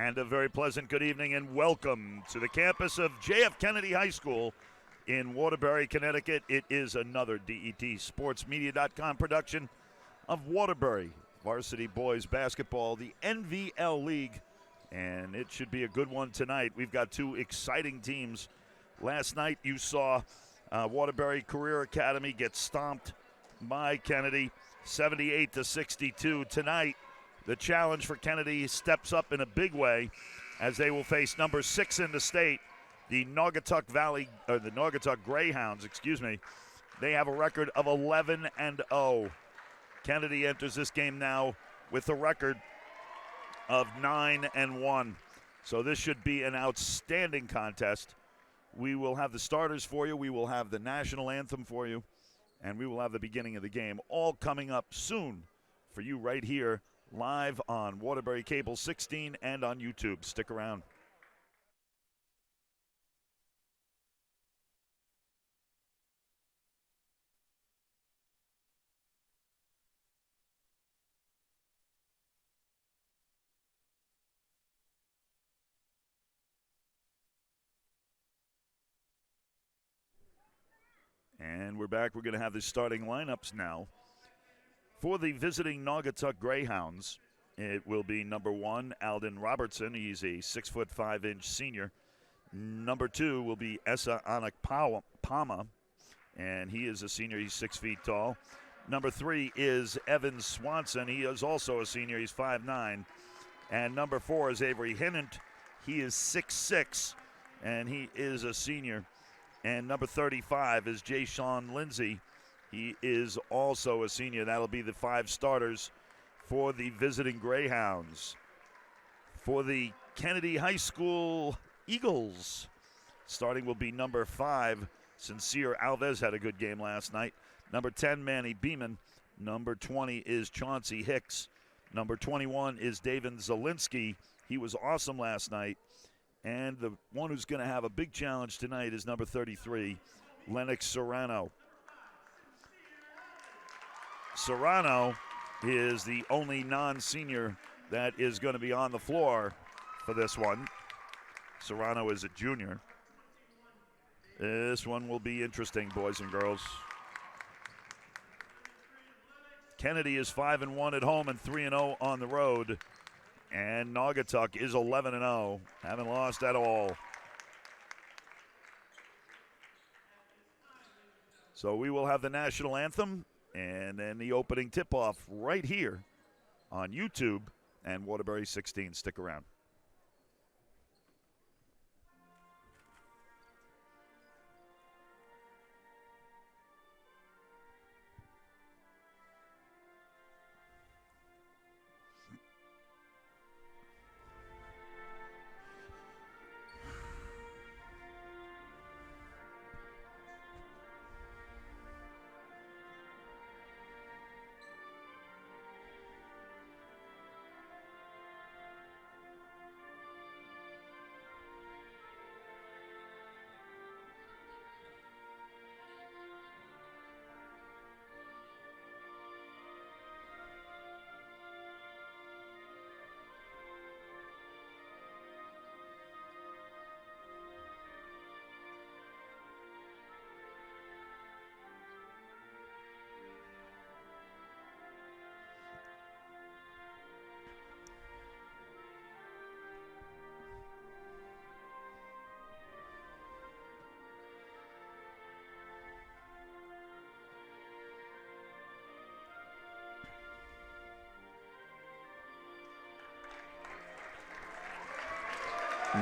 And a very pleasant good evening and welcome to the campus of J.F. Kennedy High School in Waterbury, Connecticut. It is another DETSportsmedia.com production of Waterbury Varsity Boys Basketball, the NVL League, and it should be a good one tonight. We've got two exciting teams. Last night you saw Waterbury Career Academy get stomped by Kennedy, 78-62. Tonight, the challenge for Kennedy steps up in a big way as they will face number 6 in the state, the Naugatuck Greyhounds, They have a record of 11-0. Kennedy enters this game now with a record of 9-1. So this should be an outstanding contest. We will have the starters for you. We will have the national anthem for you. And we will have the beginning of the game all coming up soon for you right here live on Waterbury Cable 16 and on YouTube. Stick around. And we're back. We're going to have the starting lineups now. For the visiting Naugatuck Greyhounds, it will be number 1, Alden Robertson. He's a 6'5" senior. Number 2 will be Esa Anakpama, and he is a senior. He's 6 feet tall. Number 3 is Evan Swanson. He is also a senior. He's 5'9". And number 4 is Avery Hinnant. He is 6'6", and he is a senior. And number 35 is Jay Sean Lindsay. He is also a senior. That'll be the 5 starters for the visiting Greyhounds. For the Kennedy High School Eagles, starting will be number 5, Sincere Alves, had a good game last night. Number 10, Manny Beeman. Number 20 is Chauncey Hicks. Number 21 is David Zielinski. He was awesome last night. And the one who's going to have a big challenge tonight is number 33, Lennox Serrano. Serrano is the only non-senior that is going to be on the floor for this one. Serrano is a junior. This one will be interesting, boys and girls. Kennedy is 5-1 at home and 3-0 on the road. And Naugatuck is 11-0, haven't lost at all. So we will have the national anthem and then the opening tip-off right here on YouTube and Waterbury 16. Stick around.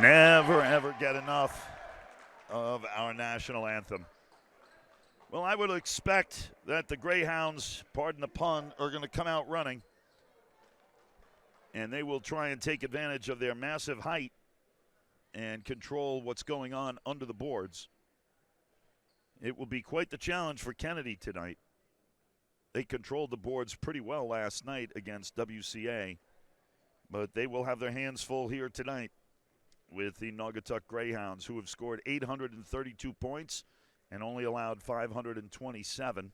Never, ever get enough of our national anthem. Well, I would expect that the Greyhounds, pardon the pun, are going to come out running. And they will try and take advantage of their massive height and control what's going on under the boards. It will be quite the challenge for Kennedy tonight. They controlled the boards pretty well last night against WCA, but they will have their hands full here tonight with the Naugatuck Greyhounds, who have scored 832 points and only allowed 527.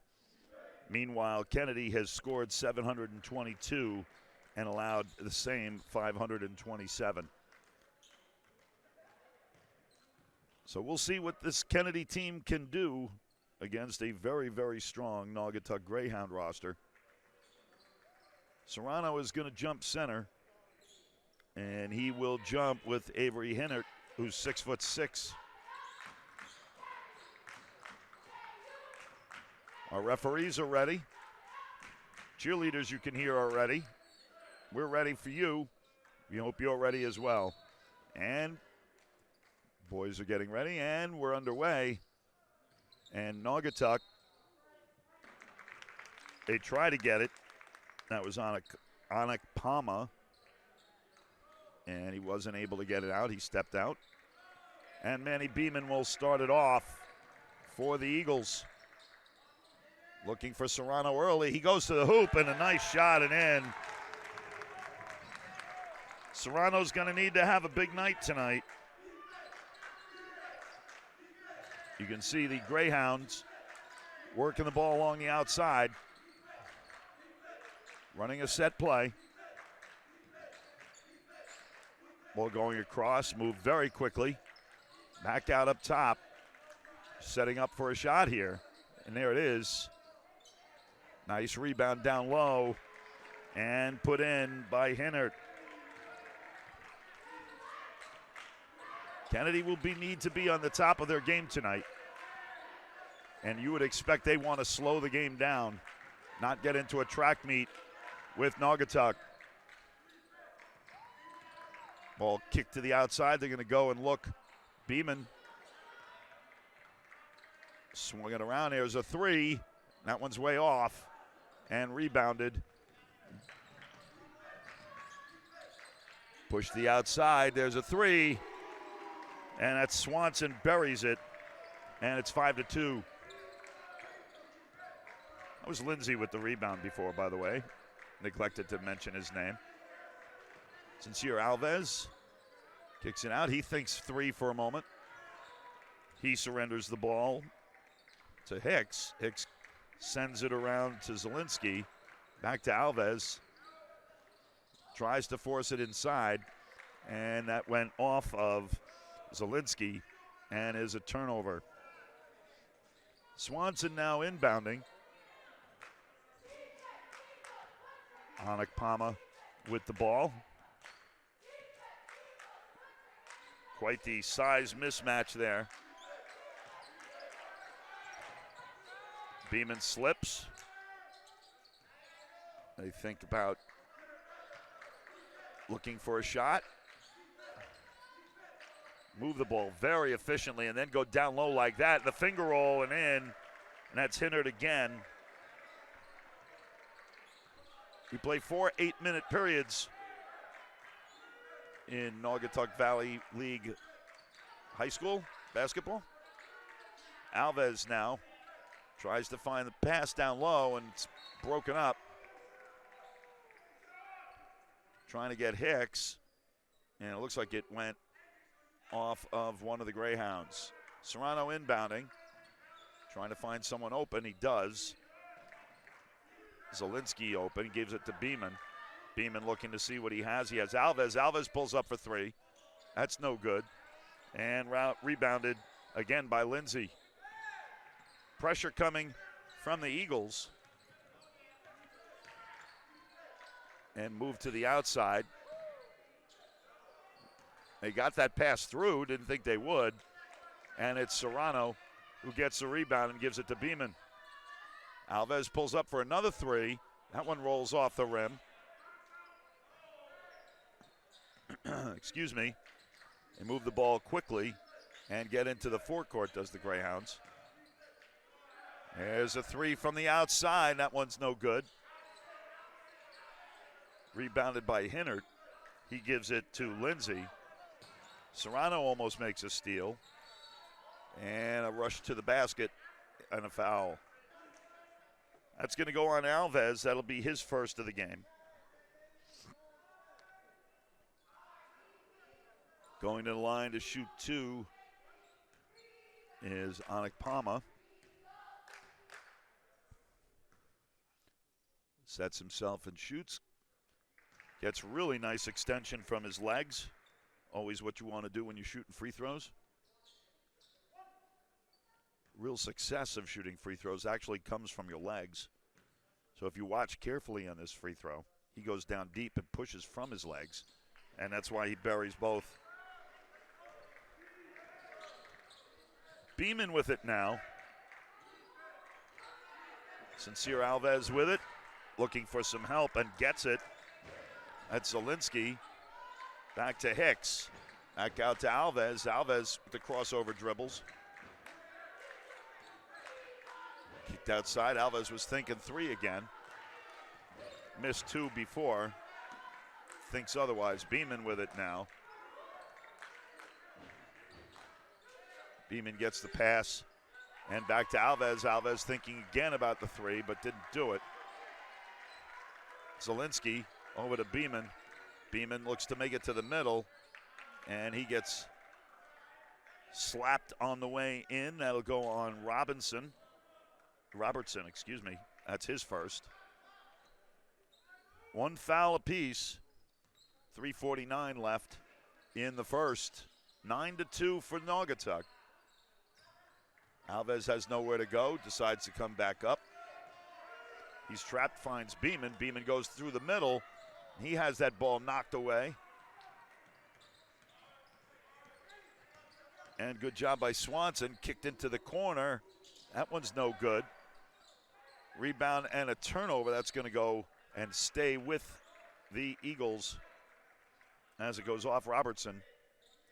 Meanwhile, Kennedy has scored 722 and allowed the same 527. So we'll see what this Kennedy team can do against a very, very strong Naugatuck Greyhound roster. Serrano is going to jump center, and he will jump with Avery Hinnert, who's 6'6". Our referees are ready. Cheerleaders you can hear are ready. We're ready for you. We hope you're ready as well. And boys are getting ready, and we're underway. And Naugatuck, they try to get it. That was Anik Palma, and he wasn't able to get it out. He stepped out. And Manny Beeman will start it off for the Eagles. Looking for Serrano early. He goes to the hoop, and a nice shot and in. Serrano's going to need to have a big night tonight. You can see the Greyhounds working the ball along the outside, running a set play. Ball going across, moved very quickly. Back out up top, setting up for a shot here. And there it is. Nice rebound down low and put in by Hinnert. Kennedy will need to be on the top of their game tonight. And you would expect they want to slow the game down, not get into a track meet with Naugatuck. Ball kicked to the outside. They're going to go and look. Beeman swung it around. There's a three. That one's way off and rebounded. Push the outside. There's a three. And that's Swanson buries it. And it's 5-2. That was Lindsay with the rebound before, by the way. Neglected to mention his name. Sincere Alves kicks it out. He thinks three for a moment. He surrenders the ball to Hicks. Hicks sends it around to Zielinski. Back to Alves. Tries to force it inside. And that went off of Zielinski and is a turnover. Swanson now inbounding. Anik Palma with the ball. Quite the size mismatch there. Beeman slips. They think about looking for a shot. Move the ball very efficiently and then go down low like that. The finger roll and in, and that's Hinnert again. We play 4 8-minute periods in Naugatuck Valley League High School basketball. Alves now tries to find the pass down low, and it's broken up. Trying to get Hicks, and it looks like it went off of one of the Greyhounds. Serrano inbounding, trying to find someone open. He does. Zielinski open, he gives it to Beeman. Beeman looking to see what he has. He has Alves. Alves pulls up for three. That's no good. And rebounded again by Lindsay. Pressure coming from the Eagles. And move to the outside. They got that pass through, didn't think they would. And it's Serrano who gets the rebound and gives it to Beeman. Alves pulls up for another three. That one rolls off the rim. Excuse me. They move the ball quickly and get into the forecourt, does the Greyhounds. There's a three from the outside. That one's no good. Rebounded by Hinnert. He gives it to Lindsay. Serrano almost makes a steal. And a rush to the basket and a foul. That's going to go on Alves. That'll be his first of the game. Going to the line to shoot two is Anik Palma. Sets himself and shoots. Gets really nice extension from his legs. Always what you want to do when you're shooting free throws. real success of shooting free throws actually comes from your legs. So if you watch carefully on this free throw, he goes down deep and pushes from his legs, and that's why he buries both. Beeman with it now. Sincere Alves with it, looking for some help and gets it. That's Zielinski. Back to Hicks. Back out to Alves. Alves with the crossover dribbles. Kicked outside. Alves was thinking three again. Missed two before. Thinks otherwise. Beeman with it now. Beeman gets the pass. And back to Alves. Alves thinking again about the three, but didn't do it. Zielinski over to Beeman. Beeman looks to make it to the middle, and he gets slapped on the way in. That'll go on Robertson, excuse me. That's his first. One foul apiece. 3:49 left in the first. 9-2 for Naugatuck. Alves has nowhere to go, decides to come back up. He's trapped, finds Beeman. Beeman goes through the middle. He has that ball knocked away. And good job by Swanson, kicked into the corner. That one's no good. Rebound and a turnover. That's going to go and stay with the Eagles as it goes off Robertson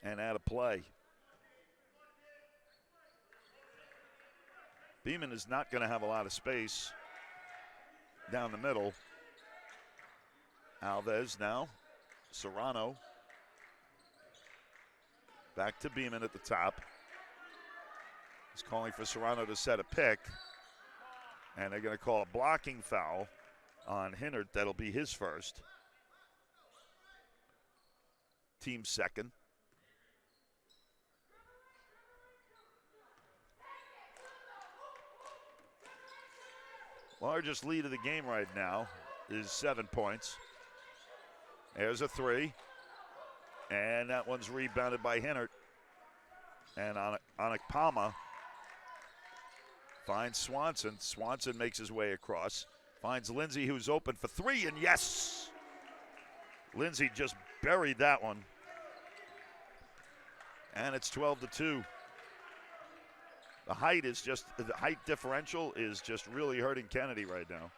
and out of play. Beeman is not going to have a lot of space down the middle. Alves now. Serrano. Back to Beeman at the top. He's calling for Serrano to set a pick. And they're going to call a blocking foul on Hinard. That'll be his first. Team second. Largest lead of the game right now is 7 points. There's a three. And that one's rebounded by Hinard. And Onekpama finds Swanson. Swanson makes his way across. Finds Lindsay, who's open for three, and yes! Lindsay just buried that one. And it's 12-2. The height differential is just really hurting Kennedy right now.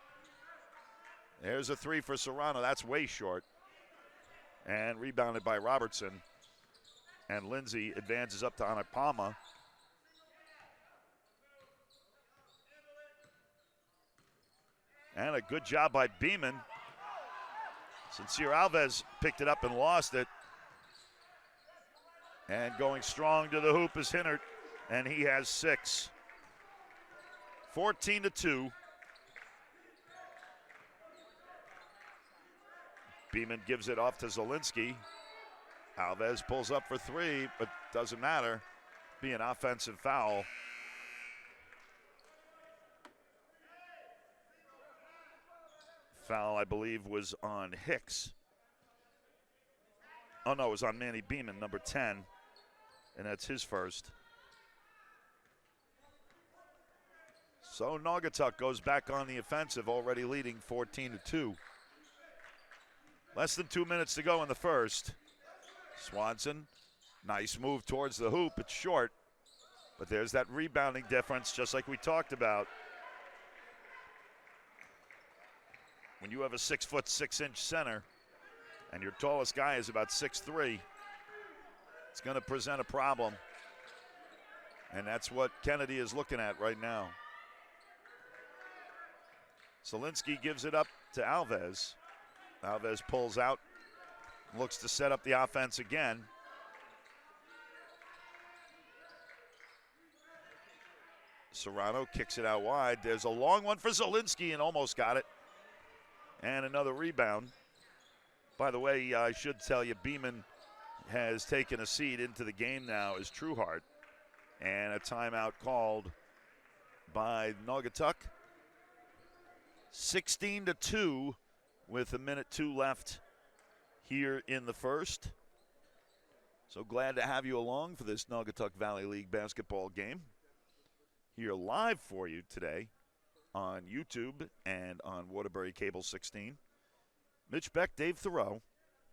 There's a three for Serrano. That's way short. And rebounded by Robertson. And Lindsay advances up to Onekpama. And a good job by Beeman. Sincere Alves picked it up and lost it. And going strong to the hoop is Hinard. And he has 6. 14-2. Beeman gives it off to Zielinski. Alves pulls up for three, but doesn't matter. Be an offensive foul. Foul, I believe, was on Hicks. Oh, no, it was on Manny Beeman, number 10. And that's his first. So Naugatuck goes back on the offensive, already leading 14-2. Less than 2 minutes to go in the first. Swanson, nice move towards the hoop. It's short, but there's that rebounding difference, just like we talked about. When you have a 6', 6" center, and your tallest guy is about 6'3", it's going to present a problem. And that's what Kennedy is looking at right now. Zielinski gives it up to Alves. Alves pulls out, looks to set up the offense again. Serrano kicks it out wide. There's a long one for Zielinski and almost got it. And another rebound. By the way, I should tell you, Beeman has taken a seat into the game now as Trueheart. And a timeout called by Naugatuck. 16-2 with 1:02 left here in the first. So glad to have you along for this Naugatuck Valley League basketball game. here live for you today on YouTube and on Waterbury Cable 16. Mitch Beck, Dave Thoreau,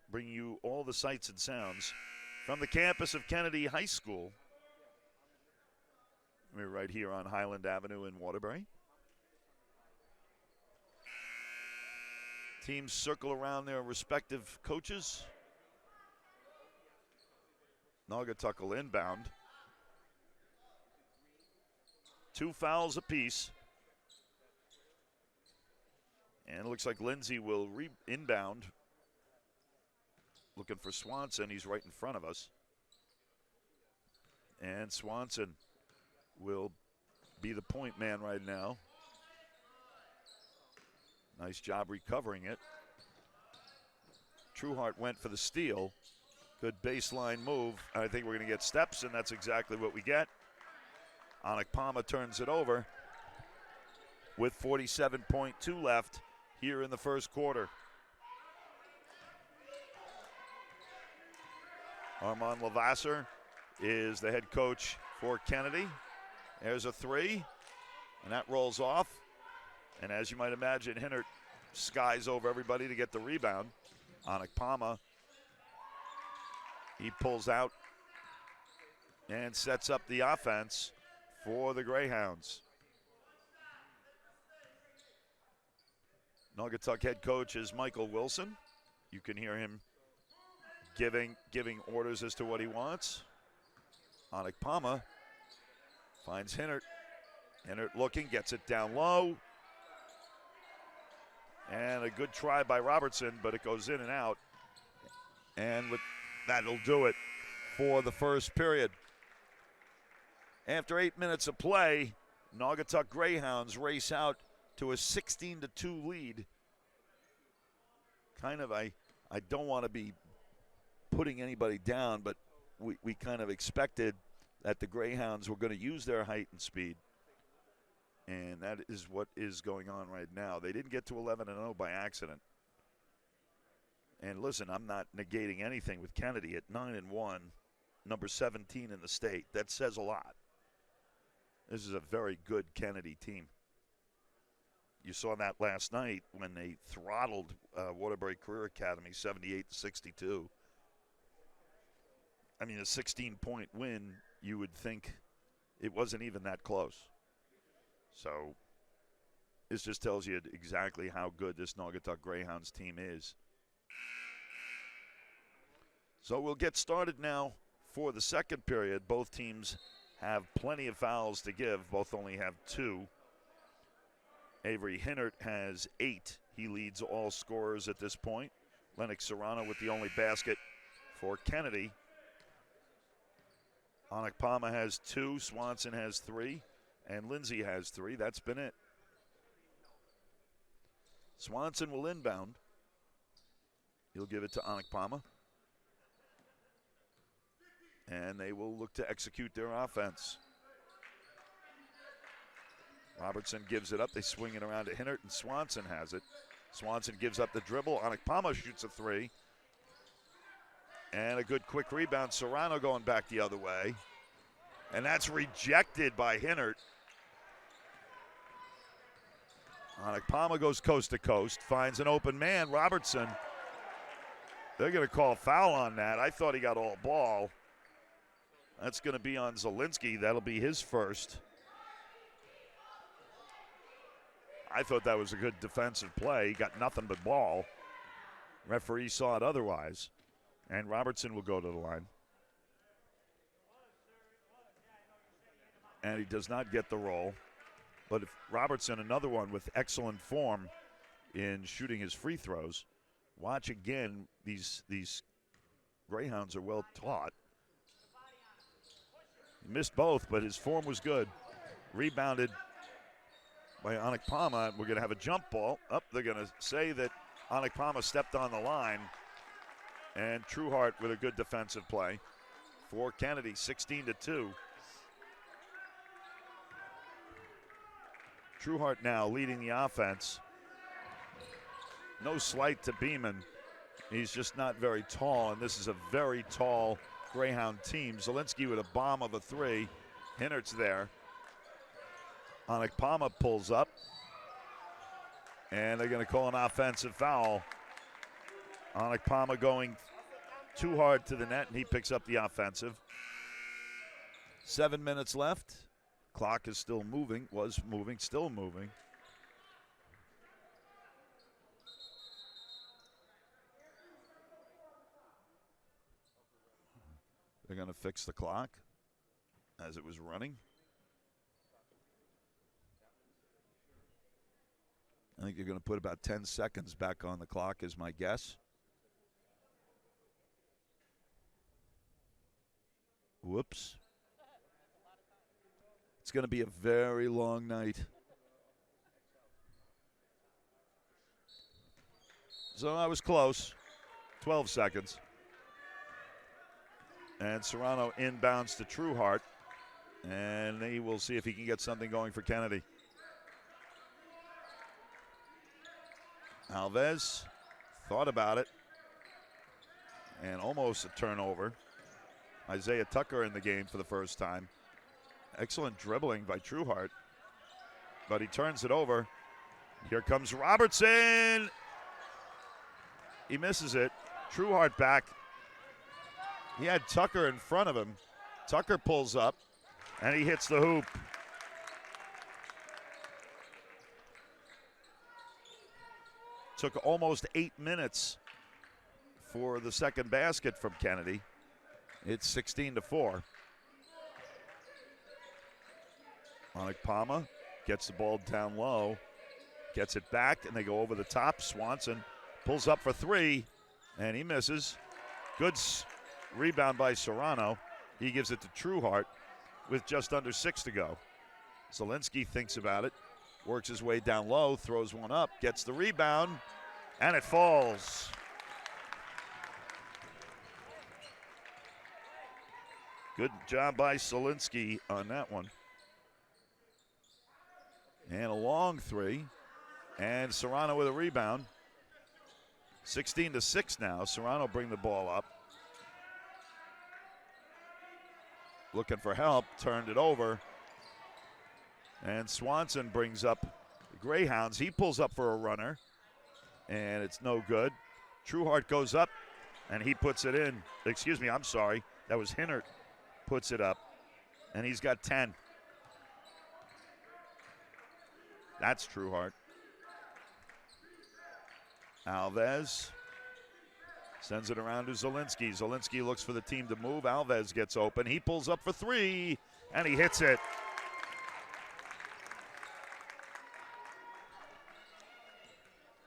bringing you all the sights and sounds from the campus of Kennedy High School. We're right here on Highland Avenue in Waterbury. Teams circle around their respective coaches. Naugatuck will inbound. 2 fouls apiece. And it looks like Lindsay will inbound. Looking for Swanson. He's right in front of us. And Swanson will be the point man right now. Nice job recovering it. Trueheart went for the steal. Good baseline move. I think we're going to get steps, and that's exactly what we get. Onekpama turns it over with 47.2 left here in the first quarter. Armand Lavasser is the head coach for Kennedy. There's a 3, and that rolls off. And as you might imagine, Hinnert skies over everybody to get the rebound. Onekpama, he pulls out and sets up the offense for the Greyhounds. Naugatuck head coach is Michael Wilson. You can hear him giving orders as to what he wants. Onekpama finds Hinnert. Hinnert looking, gets it down low. And a good try by Robertson, but it goes in and out. And with that'll do it for the first period. After 8 minutes of play, Naugatuck Greyhounds race out to a 16-2 lead. I don't want to be putting anybody down, but we kind of expected that the Greyhounds were going to use their height and speed. And that is what is going on right now. They didn't get to 11-0 by accident. And listen, I'm not negating anything with Kennedy at 9-1, number 17 in the state. That says a lot. This is a very good Kennedy team. You saw that last night when they throttled Waterbury Career Academy 78-62. I mean, a 16-point win, you would think it wasn't even that close. So this just tells you exactly how good this Naugatuck Greyhounds team is. So we'll get started now for the second period. Both teams have plenty of fouls to give. Both only have 2. Avery Hinnert has 8. He leads all scorers at this point. Lennox Serrano with the only basket for Kennedy. Onekpama has 2. Swanson has 3. And Lindsay has 3. That's been it. Swanson will inbound. He'll give it to Onekpama. And they will look to execute their offense. Robertson gives it up. They swing it around to Hinnert, and Swanson has it. Swanson gives up the dribble. Onekpama shoots a 3. And a good quick rebound. Serrano going back the other way. And that's rejected by Hinnert. Onekpama goes coast to coast, finds an open man, Robertson. They're going to call foul on that. I thought he got all ball. That's going to be on Zielinski. That'll be his first. I thought that was a good defensive play. He got nothing but ball. Referee saw it otherwise. And Robertson will go to the line. And he does not get the roll. But if Robertson, another one with excellent form in shooting his free throws. Watch again, these Greyhounds are well taught. He missed both, but his form was good. Rebounded by Onekpama. We're going to have a jump ball. They're going to say that Onekpama stepped on the line. And Trueheart with a good defensive play for Kennedy, 16-2. Trueheart now leading the offense. No slight to Beeman. He's just not very tall, and this is a very tall Greyhound team. Zielinski with a bomb of a 3. Hinnert's there. Onekpama pulls up, and they're going to call an offensive foul. Onekpama going too hard to the net, and he picks up the offensive. 7 minutes left. Clock is still moving, was moving, still moving. They're going to fix the clock as it was running. I think you're going to put about 10 seconds back on the clock is my guess. Whoops. It's going to be a very long night. So I was close. 12 seconds. And Serrano inbounds to Trueheart. And he will see if he can get something going for Kennedy. Alves thought about it. And almost a turnover. Isaiah Tucker in the game for the first time. Excellent dribbling by Trueheart. But he turns it over. Here comes Robertson. He misses it. Trueheart back. He had Tucker in front of him. Tucker pulls up, and he hits the hoop. Took almost 8 minutes for the second basket from Kennedy. It's 16-4. Onekpama gets the ball down low, gets it back, and they go over the top. Swanson pulls up for three, and he misses. Good rebound by Serrano. He gives it to Trueheart with just under 6 to go. Zielinski thinks about it, works his way down low, throws one up, gets the rebound, and it falls. Good job by Zielinski on that one. And a long three, and Serrano with a rebound. 16-6 now. Serrano bring the ball up. Looking for help, turned it over. And Swanson brings up the Greyhounds. He pulls up for a runner, and it's no good. Trueheart goes up, and he puts it in. Excuse me, I'm sorry. That was Hinnert. Puts it up, and he's got 10. That's Trueheart. Alves sends it around to Zielinski. Zielinski looks for the team to move. Alves gets open. He pulls up for three, and he hits it.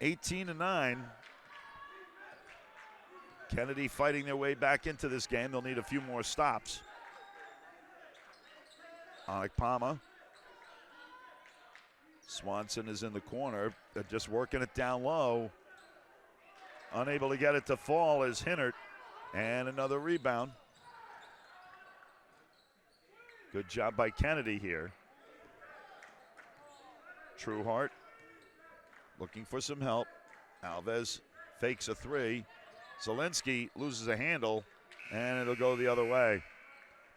(18-9). Kennedy fighting their way back into this game. They'll need a few more stops. Onekpama. Swanson is in the corner. They're just working it down low. Unable to get it to fall is Hinnert. And another rebound. Good job by Kennedy here. Trueheart looking for some help. Alves fakes a three. Zielinski loses a handle, and it'll go the other way.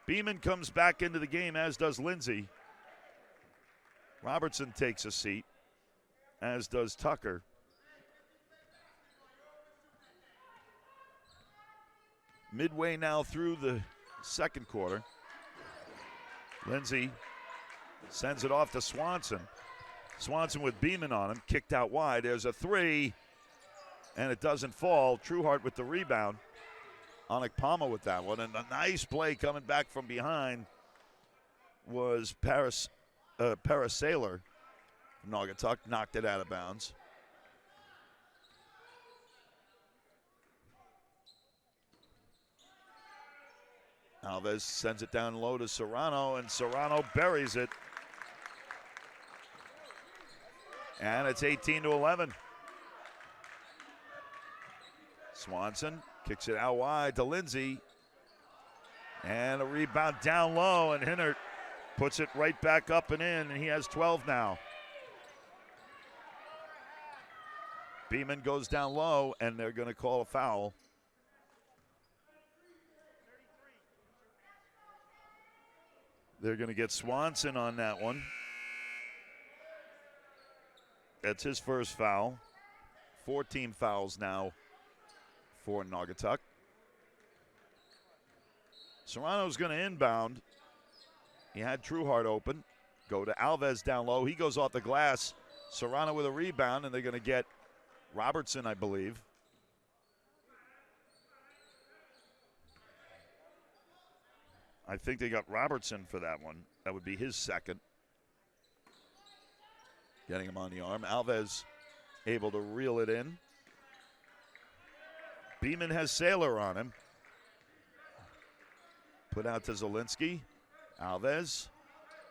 Beeman comes back into the game, as does Lindsay. Robertson takes a seat, as does Tucker. Midway now through the second quarter. Lindsay sends it off to Swanson. Swanson with Beeman on him, kicked out wide. There's a three, and it doesn't fall. Trueheart with the rebound. Onekpama with that one, and a nice play coming back from behind was Parasailor from Naugatuck, knocked it out of bounds. Alves sends it down low to Serrano, and Serrano buries it. And it's 18-11. Swanson kicks it out wide to Lindsay. And a rebound down low, and Hinnert puts it right back up and in, and he has 12 now. Beeman goes down low, and they're going to call a foul. They're going to get Swanson on that one. That's his first foul. 14 fouls now for Naugatuck. Serrano's going to inbound. He had Trueheart open. Go to Alves down low. He goes off the glass. Serrano with a rebound, and they're going to get Robertson, I believe. I think they got Robertson for that one. That would be his second. Getting him on the arm. Alves able to reel it in. Beeman has Saylor on him. Put out to Zielinski. Alves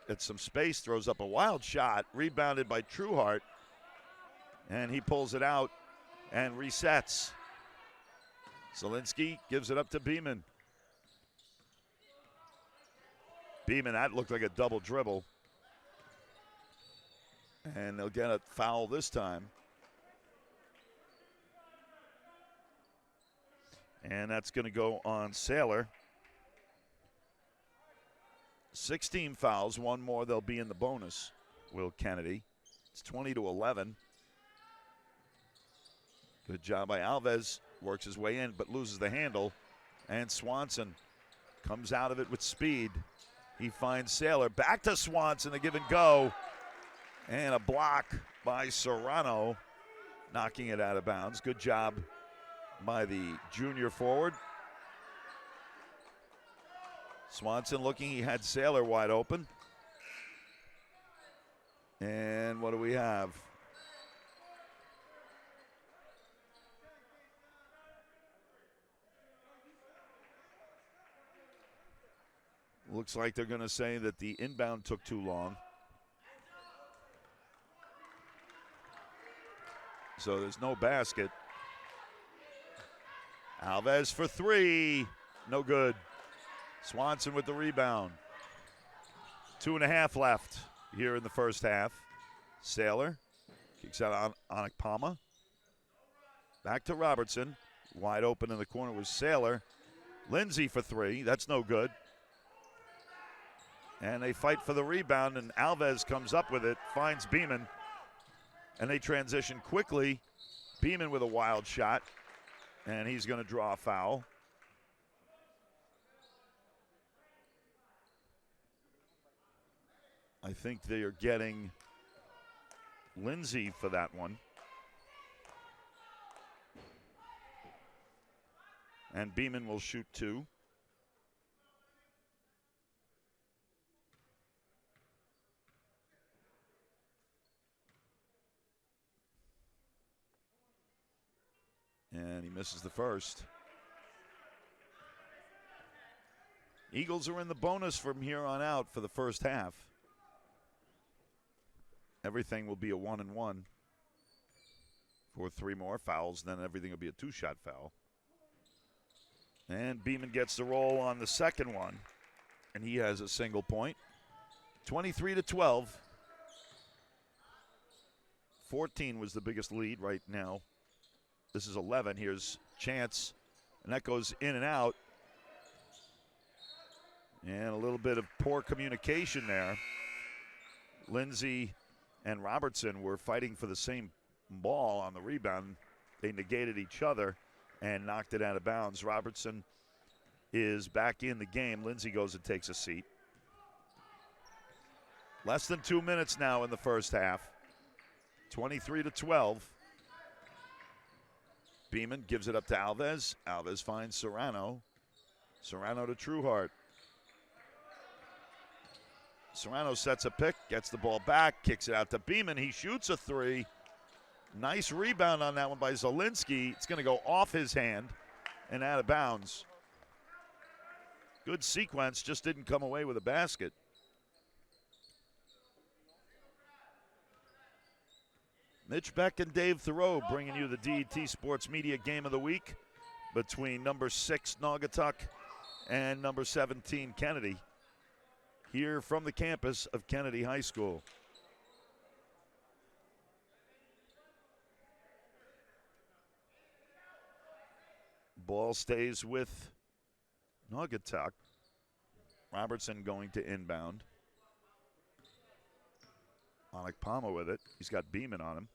gets some space, throws up a wild shot, rebounded by Trueheart, and he pulls it out and resets. Zielinski gives it up to Beeman. Beeman, that looked like a double dribble. And they'll get a foul this time. And that's going to go on Saylor. 16 fouls, one more, they'll be in the bonus, Will Kennedy. It's 20-11. Good job by Alves, works his way in but loses the handle. And Swanson comes out of it with speed. He finds Saylor, back to Swanson, the give and go. And a block by Serrano, knocking it out of bounds. Good job by the junior forward. Swanson looking, he had Saylor wide open. And what do we have? Looks like they're going to say that the inbound took too long. So there's no basket. Alves for three. No good. Swanson with the rebound. 2.5 left here in the first half. Saylor kicks out on Onekpama. Back to Robertson. Wide open in the corner was Saylor. Lindsay for three. That's no good. And they fight for the rebound, and Alves comes up with it, finds Beeman. And they transition quickly. Beeman with a wild shot. And he's going to draw a foul. I think they are getting Lindsay for that one. And Beeman will shoot two. And he misses the first. Eagles are in the bonus from here on out for the first half. Everything will be a 1-and-1 for 3 more fouls. Then everything will be a 2-shot foul. And Beeman gets the roll on the second one. And he has a single point. 23-12. 14 was the biggest lead right now. This is 11. Here's Chance. And that goes in and out. And a little bit of poor communication there. Lindsay and Robertson were fighting for the same ball on the rebound. They negated each other and knocked it out of bounds. Robertson is back in the game. Lindsay goes and takes a seat. Less than 2 minutes now in the first half. 23-12. Beeman gives it up to Alves. Alves finds Serrano. Serrano to Trueheart. Serrano sets a pick, gets the ball back, kicks it out to Beeman. He shoots a three. Nice rebound on that one by Zielinski. It's going to go off his hand and out of bounds. Good sequence, just didn't come away with a basket. Mitch Beck and Dave Thoreau bringing you the DET Sports Media Game of the Week between number 6 Naugatuck and number 17 Kennedy here from the campus of Kennedy High School. Ball stays with Naugatuck. Robertson going to inbound. Onekpama with it. He's got Beeman on him.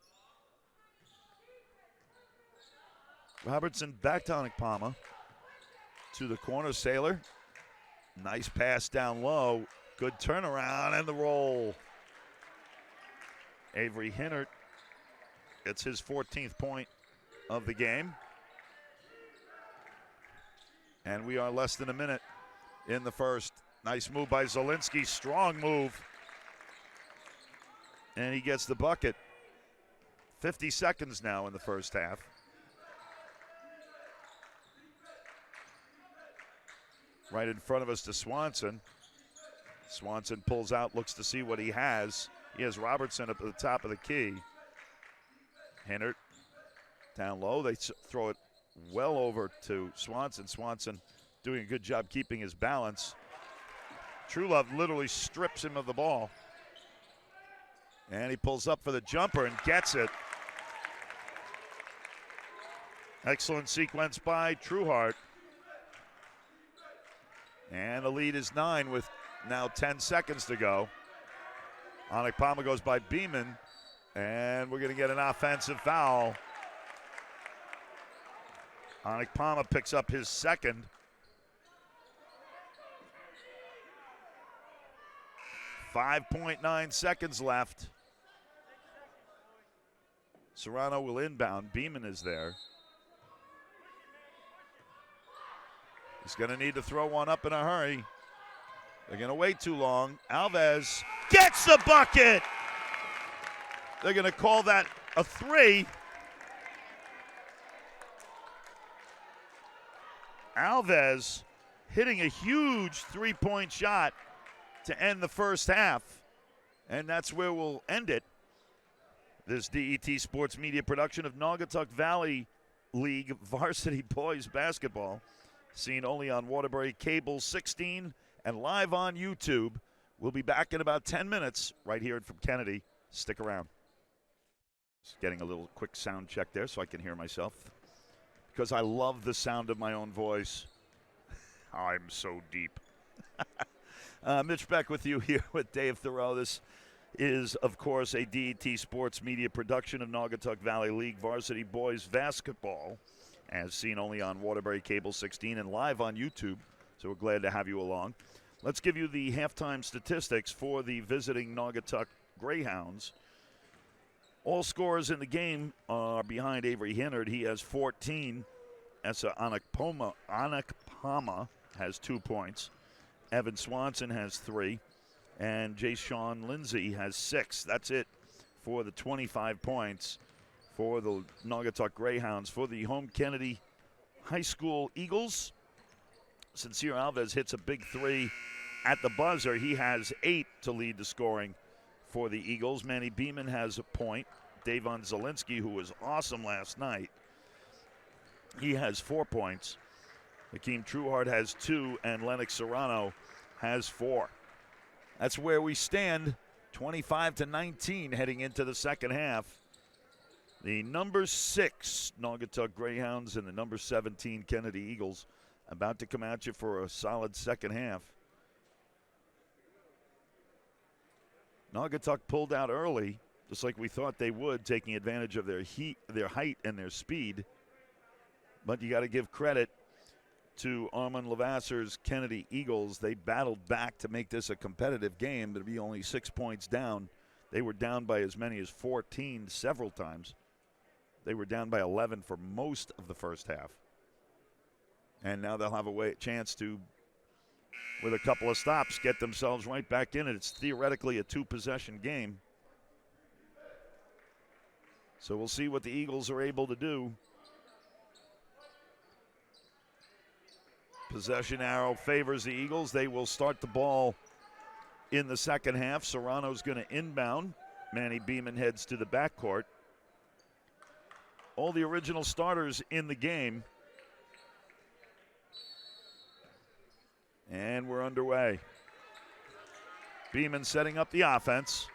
Robertson back to Onekpama. To the corner, Saylor. Nice pass down low. Good turnaround and the roll. Avery Hinnert gets his 14th point of the game. And we are less than a minute in the first. Nice move by Zielinski, strong move. And he gets the bucket. 50 seconds now in the first half. Right in front of us to Swanson. Swanson pulls out, looks to see what he has. He has Robertson up at the top of the key. Hinnert down low. They throw it well over to Swanson. Swanson doing a good job keeping his balance. Truelove literally strips him of the ball. And he pulls up for the jumper and gets it. Excellent sequence by Trueheart. And the lead is 9 with now 10 seconds to go. Onekpama goes by Beeman, and we're going to get an offensive foul. Onekpama picks up his second. .9 seconds left. Serrano will inbound. Beeman is there. He's going to need to throw one up in a hurry. They're going to wait too long. Alves gets the bucket. They're going to call that a 3. Alves hitting a huge three-point shot to end the first half. And that's where we'll end it. This DET Sports Media production of Naugatuck Valley League Varsity Boys Basketball, seen only on Waterbury Cable 16 and live on YouTube. We'll be back in about 10 minutes right here from Kennedy. Stick around. Just getting a little quick sound check there so I can hear myself, because I love the sound of my own voice. I'm so deep. Mitch Beck with you here with Dave Thoreau. This is, of course, a DET Sports Media production of Naugatuck Valley League Varsity Boys Basketball, as seen only on Waterbury Cable 16 and live on YouTube. So we're glad to have you along. Let's give you the halftime statistics for the visiting Naugatuck Greyhounds. All scorers in the game are behind Avery Hinnert. He has 14. Essa Onekpama has 2 points. Evan Swanson has 3. And Jay-Sean Lindsay has 6. That's it for the 25 points for the Naugatuck Greyhounds. For the home Kennedy High School Eagles, Sincere Alves hits a big 3 at the buzzer. He has 8 to lead the scoring for the Eagles. Manny Beeman has a point. Davon Zielinski, who was awesome last night, he has 4 points. Hakeem Trueheart has 2, and Lennox Serrano has 4. That's where we stand, 25-19 heading into the second half. The number 6 Naugatuck Greyhounds and the number 17 Kennedy Eagles about to come at you for a solid second half. Naugatuck pulled out early, just like we thought they would, taking advantage of their height and their speed. But you got to give credit to Armand Levasseurs' Kennedy Eagles. They battled back to make this a competitive game, but to be only 6 points down. They were down by as many as 14 several times. They were down by 11 for most of the first half. And now they'll have a chance to, with a couple of stops, get themselves right back in it. It's theoretically a 2-possession game. So we'll see what the Eagles are able to do. Possession arrow favors the Eagles. They will start the ball in the second half. Serrano's going to inbound. Manny Beeman heads to the backcourt. All the original starters in the game. And we're underway. Beeman setting up the offense.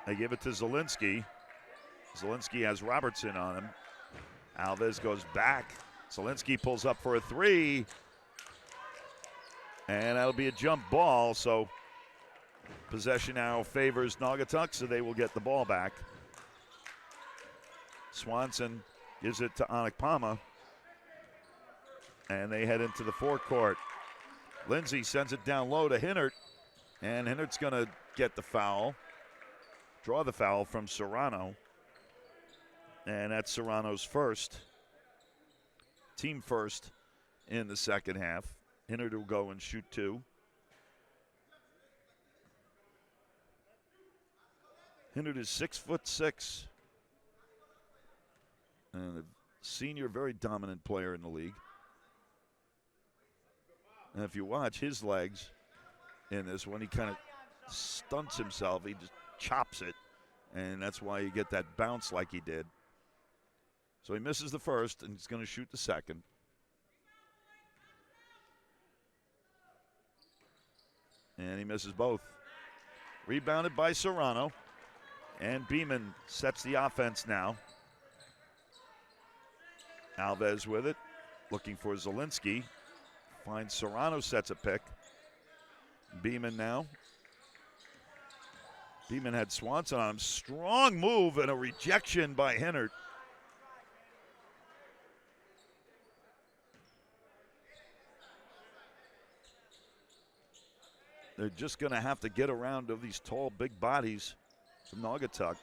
They give it to Zielinski. Zielinski has Robertson on him. Alves goes back. Zielinski pulls up for a 3. And that'll be a jump ball. So possession arrow favors Naugatuck, so they will get the ball back. Swanson gives it to Onekpama. And they head into the forecourt. Lindsay sends it down low to Hinnert. And Hinnert's going to get the foul. Draw the foul from Serrano. And that's Serrano's first. Team first in the second half. Hinnert will go and shoot 2. Hinnert is 6'6". And a senior, very dominant player in the league. And if you watch his legs in this one, he kind of stunts himself. He just chops it. And that's why you get that bounce like he did. So he misses the first, and he's going to shoot the second. And he misses both. Rebounded by Serrano. And Beeman sets the offense now. Alves with it, looking for Zielinski. Finds Serrano, sets a pick. Beeman now. Beeman had Swanson on him. Strong move and a rejection by Hinnert. They're just going to have to get around of these tall, big bodies from Naugatuck.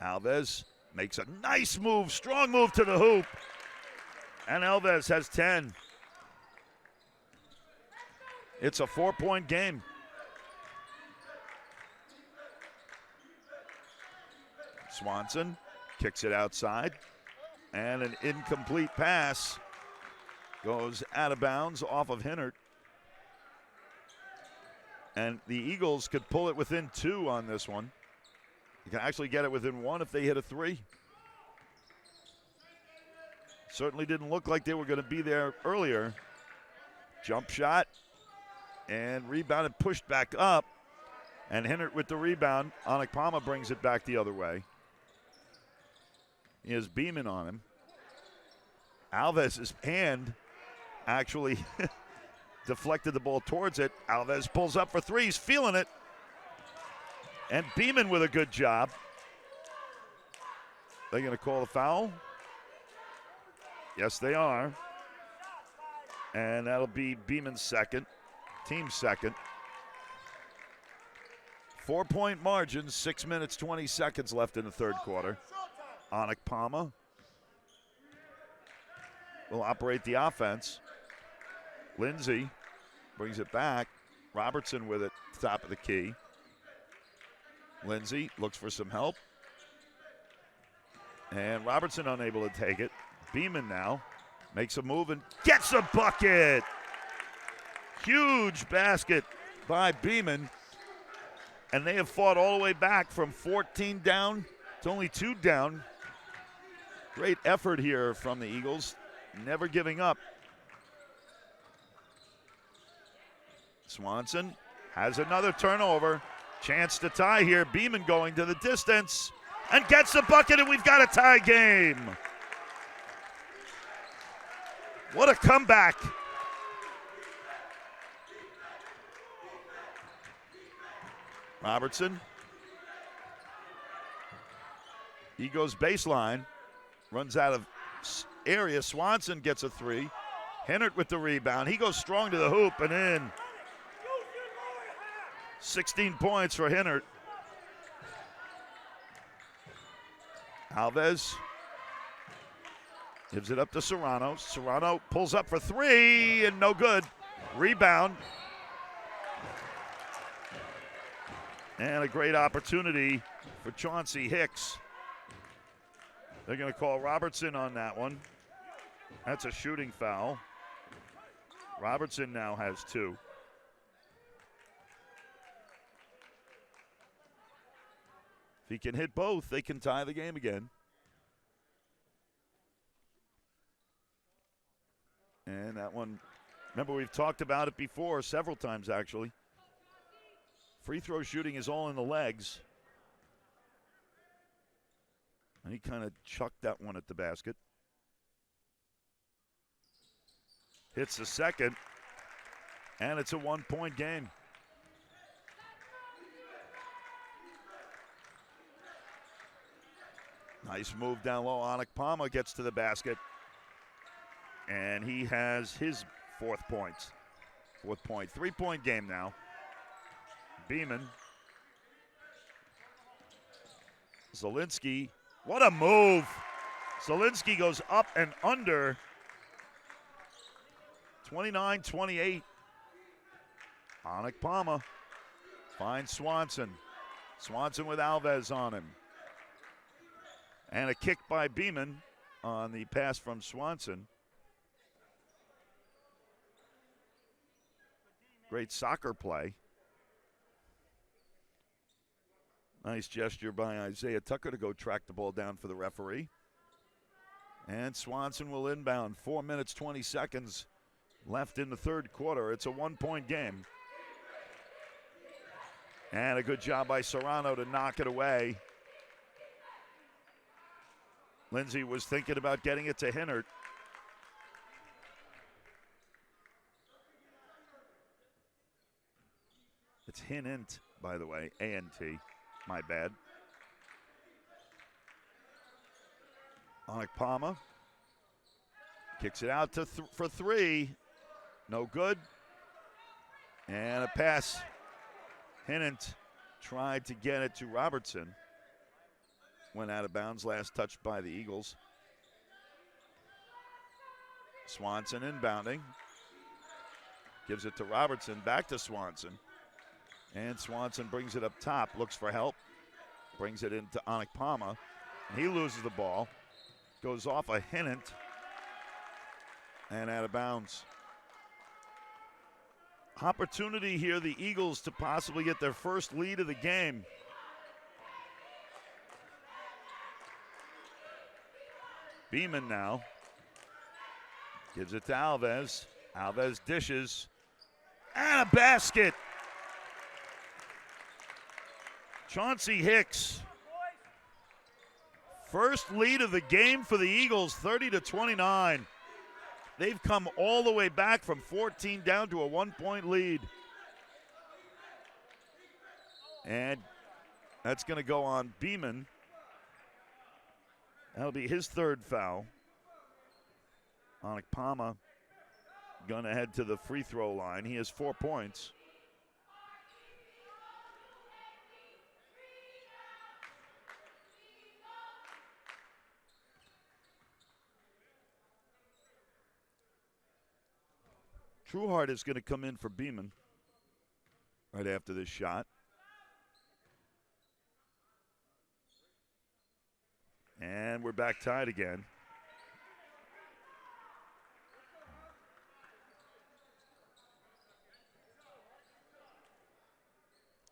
Alves makes a nice move, strong move to the hoop. And Alves has 10. It's a 4-point game. Swanson kicks it outside. And an incomplete pass goes out of bounds off of Hinnert. And the Eagles could pull it within 2 on this one. You can actually get it within 1 if they hit a 3. Certainly didn't look like they were going to be there earlier. Jump shot and rebounded, pushed back up. And Hinnert with the rebound. Onekpama brings it back the other way. He has Beeman on him. Alves' hand actually deflected the ball towards it. Alves pulls up for 3. He's feeling it. And Beeman with a good job. They're going to call the foul? Yes, they are. And that'll be Beeman's second, team's second. 4-point margin, 6 minutes, 20 seconds left in the third quarter. Onekpama will operate the offense. Lindsay brings it back. Robertson with it, top of the key. Lindsay looks for some help. And Robertson unable to take it. Beeman now makes a move and gets a bucket. Huge basket by Beeman. And they have fought all the way back from 14 down to only 2 down. Great effort here from the Eagles, never giving up. Swanson has another turnover. Chance to tie here. Beeman going to the distance and gets the bucket, and we've got a tie game. What a comeback. Robertson. He goes baseline, runs out of area. Swanson gets a 3. Hinnert with the rebound. He goes strong to the hoop and in. 16 points for Hinnert. Alves gives it up to Serrano. Serrano pulls up for 3 and no good. Rebound. And a great opportunity for Chauncey Hicks. They're going to call Robertson on that one. That's a shooting foul. Robertson now has 2. If he can hit both, they can tie the game again. And that one, remember we've talked about it before several times actually. Free throw shooting is all in the legs. And he kind of chucked that one at the basket. Hits the second, and it's a 1-point game. Nice move down low. Anik Palmer gets to the basket. And he has his fourth point. 3-point game now. Beeman. Zielinski. What a move. Zielinski goes up and under. 29-28. Anik Palmer finds Swanson. Swanson with Alves on him. And a kick by Beeman on the pass from Swanson. Great soccer play. Nice gesture by Isaiah Tucker to go track the ball down for the referee. And Swanson will inbound. 4 minutes, 20 seconds left in the third quarter. It's a 1-point game. And a good job by Serrano to knock it away. Lindsay was thinking about getting it to Hinnert. It's Hinnant, by the way, A-N-T. My bad. Anik Palmer kicks it out for three. No good. And a pass. Hinnant tried to get it to Robertson. Went out of bounds, last touched by the Eagles. Swanson inbounding. Gives it to Robertson, back to Swanson. And Swanson brings it up top, looks for help. Brings it into Anik Palmer. And he loses the ball. Goes off a Hinnant. And out of bounds. Opportunity here, the Eagles, to possibly get their first lead of the game. Beeman now. Gives it to Alves. Alves dishes. And a basket. Chauncey Hicks. First lead of the game for the Eagles, 30-29. They've come all the way back from 14 down to a 1-point lead. And that's going to go on Beeman. That'll be his third foul. Anik Palmer going to head to the free throw line. He has 4 points. Trueheart is going to come in for Beeman right after this shot. And we're back tied again.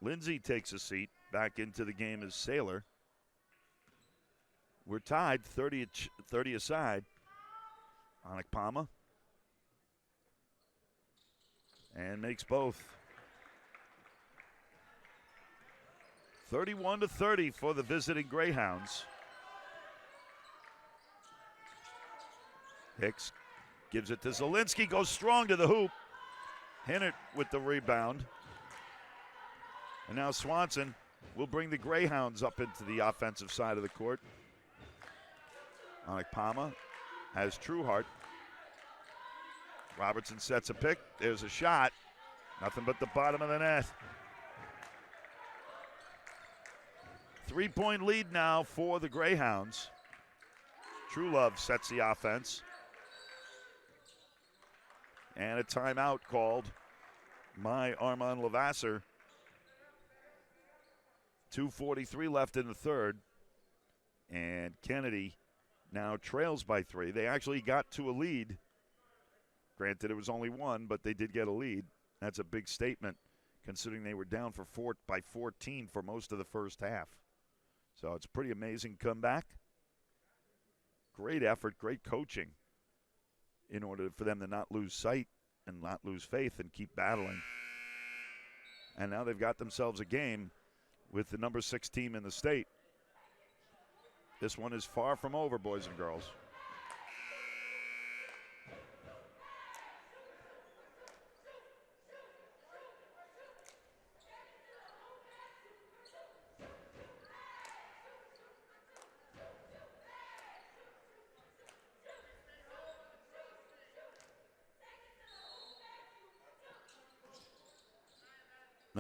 Lindsay takes a seat. Back into the game as Sailor. We're tied, 30 aside. Anik Palmer. And makes both. 31-30 for the visiting Greyhounds. Hicks gives it to Zielinski, goes strong to the hoop. Hinnert with the rebound. And now Swanson will bring the Greyhounds up into the offensive side of the court. Anik Palmer has Trueheart. Robertson sets a pick. There's a shot. Nothing but the bottom of the net. 3-point lead now for the Greyhounds. Truelove sets the offense. And a timeout called by Armand Levasseur. 2:43 left in the third. And Kennedy now trails by 3. They actually got to a lead. Granted, it was only 1, but they did get a lead. That's a big statement, considering they were down by 14 for most of the first half. So it's a pretty amazing comeback. Great effort, great coaching in order for them to not lose sight and not lose faith and keep battling. And now they've got themselves a game with the number 6 team in the state. This one is far from over, boys and girls.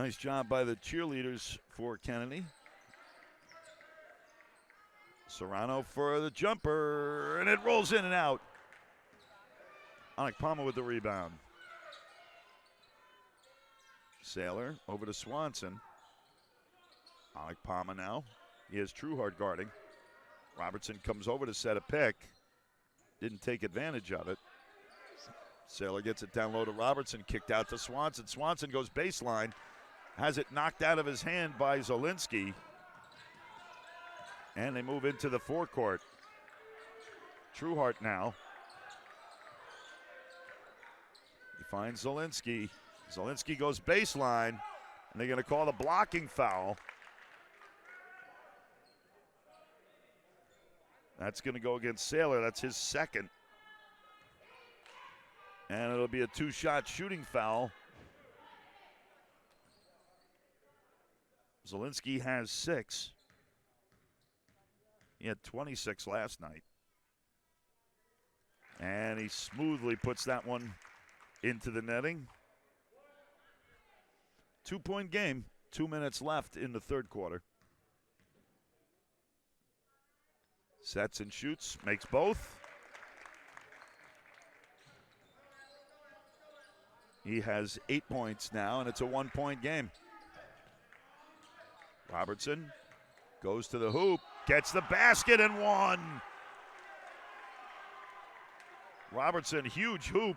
Nice job by the cheerleaders for Kennedy. Serrano for the jumper, and it rolls in and out. Palmer with the rebound. Saylor over to Swanson. Palmer now. He has Trueheart guarding. Robertson comes over to set a pick. Didn't take advantage of it. Saylor gets it down low to Robertson. Kicked out to Swanson. Swanson goes baseline. Has it knocked out of his hand by Zielinski. And they move into the forecourt. Trueheart now. He finds Zielinski. Zielinski goes baseline. And they're going to call the blocking foul. That's going to go against Saylor. That's his second. And it'll be a two-shot shooting foul. Zielinski has 6. He had 26 last night. And he smoothly puts that one into the netting. 2-point game. 2 minutes left in the third quarter. Sets and shoots. Makes both. He has 8 points now, and it's a 1-point game. Robertson goes to the hoop, gets the basket and one. Robertson, huge hoop.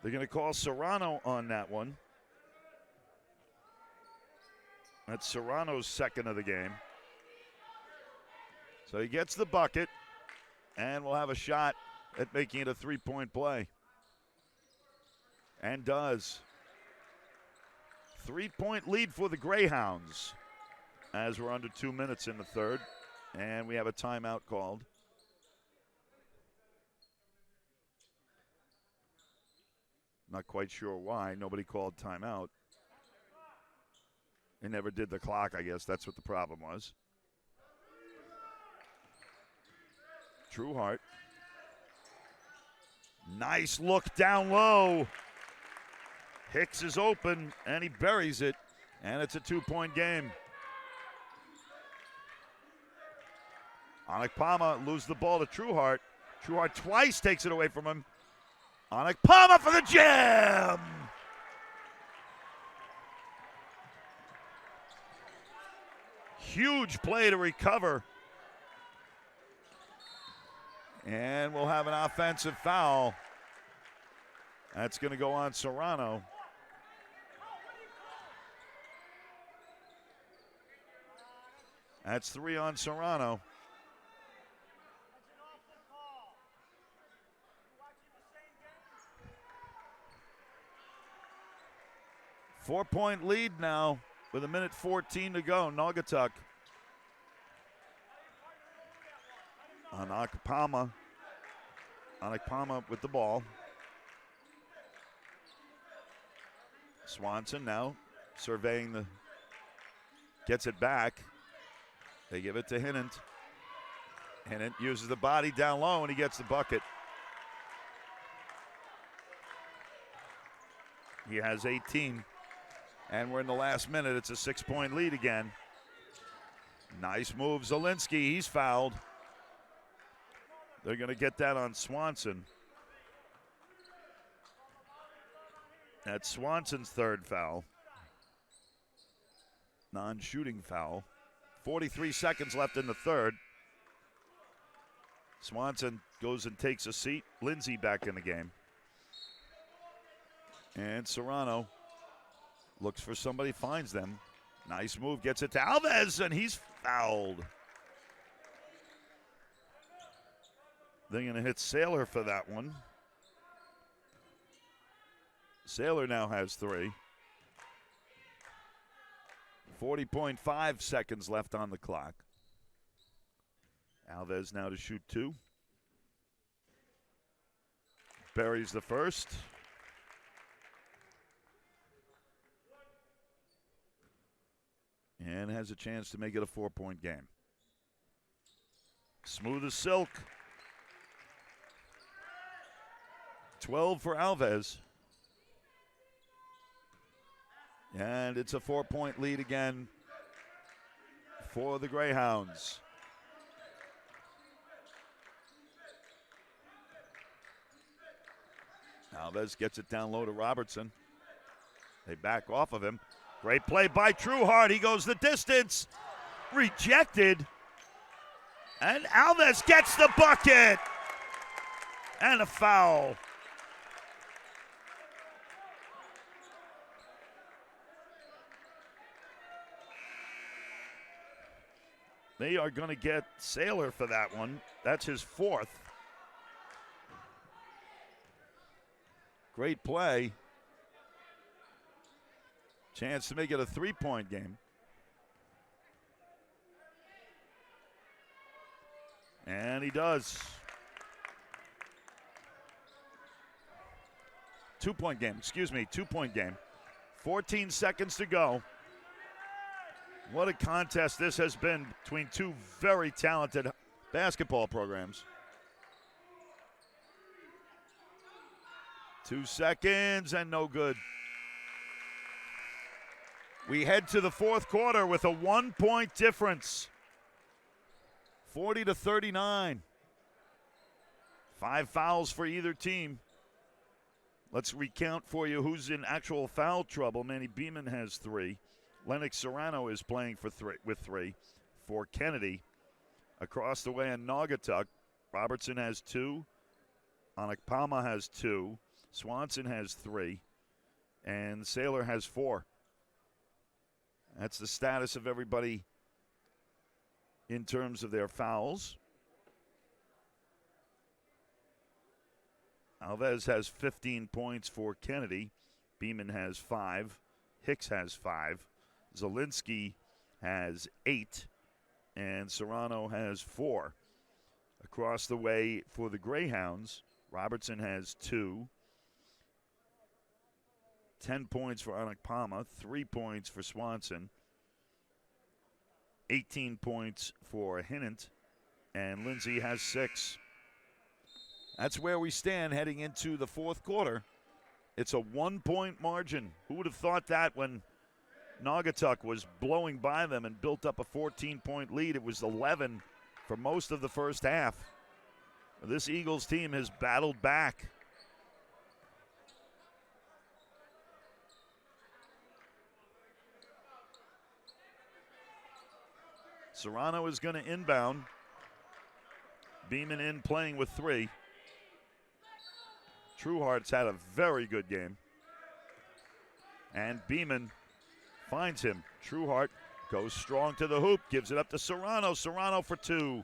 They're going to call Serrano on that one. That's Serrano's second of the game. So he gets the bucket, and we'll have a shot at making it a 3-point play. And does. 3-point lead for the Greyhounds as we're under 2 minutes in the third. And we have a timeout called. Not quite sure why. Nobody called timeout. They never did the clock, I guess. That's what the problem was. Trueheart. Nice look down low. Hicks is open, and he buries it, and it's a 2-point game. Palmer loses the ball to Trueheart. Trueheart twice takes it away from him. Palmer for the jam! Huge play to recover. And we'll have an offensive foul. That's going to go on Serrano. That's 3 on Serrano. Four-point lead now with 1:14 to go. Naugatuck. Palmer. Palmer with the ball. Swanson now surveying the, gets it back. They give it to Hinnant. Hinnant uses the body down low, and he gets the bucket. He has 18. And we're in the last minute. It's a 6-point lead again. Nice move, Zielinski. He's fouled. They're going to get that on Swanson. That's Swanson's third foul. Non-shooting foul. 43 seconds left in the third. Swanson goes and takes a seat. Lindsay back in the game. And Serrano looks for somebody, finds them. Nice move, gets it to Alves, and he's fouled. They're going to hit Saylor for that one. Saylor now has 3. 40.5 seconds left on the clock. Alves now to shoot 2. Buries the first. And has a chance to make it a 4-point game. Smooth as silk. 12 for Alves. And it's a 4-point lead again for the Greyhounds. Alves gets it down low to Robertson. They back off of him. Great play by Trueheart. He goes the distance. Rejected. And Alves gets the bucket. And a foul. They are going to get Saylor for that one. That's his fourth. Great play. Chance to make it a 3-point game. And he does. 2-point game, 2-point game. 14 seconds to go. What a contest this has been between two very talented basketball programs. 2 seconds and no good. We head to the fourth quarter with a 1-point difference. 40-39. 5 fouls for either team. Let's recount for you who's in actual foul trouble. Manny Beeman has 3. Lennox Serrano is playing with 3 for Kennedy. Across the way in Naugatuck, Robertson has 2. Onakpama has 2. Swanson has 3. And Saylor has 4. That's the status of everybody in terms of their fouls. Alves has 15 points for Kennedy. Beeman has 5. Hicks has 5. Zielinski has 8. And Serrano has 4. Across the way for the Greyhounds, Robertson has 2. 10 points for Onakpama, 3 points for Swanson, 18 points for Hinnant, and Lindsay has 6. That's where we stand heading into the fourth quarter. It's a 1-point margin. Who would have thought that when Naugatuck was blowing by them and built up a 14-point lead? It was 11 for most of the first half. This Eagles team has battled back. Serrano is going to inbound. Beeman in playing with 3. Trueheart's had a very good game. And Beeman finds him. Trueheart goes strong to the hoop, gives it up to Serrano. Serrano for 2.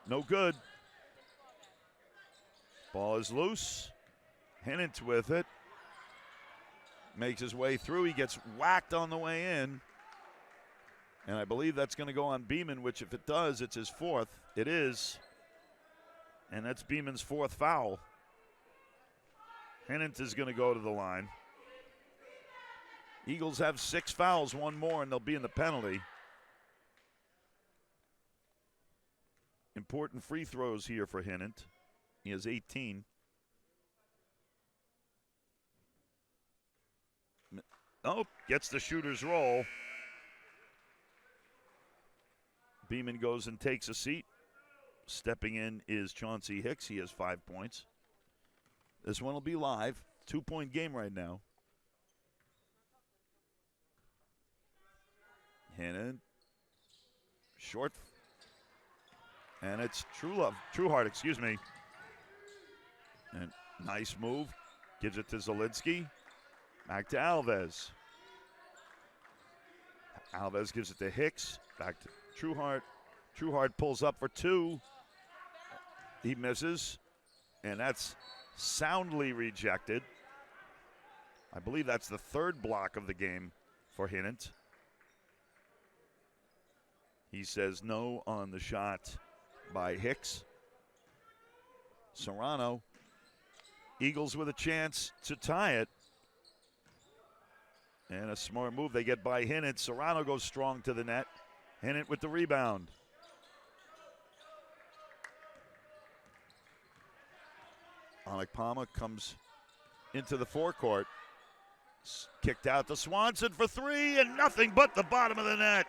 No good. Ball is loose. Hinnant with it. Makes his way through. He gets whacked on the way in. And I believe that's going to go on Beeman, which if it does, it's his 4th. It is. And that's Beeman's 4th foul. Hinnant is going to go to the line. Eagles have 6 fouls, 1 more, and they'll be in the penalty. Important free throws here for Hinnant. He has 18. Oh, gets the shooter's roll. Beeman goes and takes a seat. Stepping in is Chauncey Hicks. He has 5 points. This one will be live. 2-point game right now. Hinnant. Short. And it's Trueheart, excuse me. And nice move. Gives it to Zielinski. Back to Alves. Alves gives it to Hicks. Back to Trueheart. Trueheart pulls up for 2. He misses. And that's soundly rejected. I believe that's the 3rd block of the game for Hinnant. He says no on the shot by Hicks. Serrano. Eagles with a chance to tie it. And a smart move. They get by Hinnant. Serrano goes strong to the net. Hinnant with the rebound. Onakpama comes into the forecourt. Kicked out to Swanson for three, and nothing but the bottom of the net.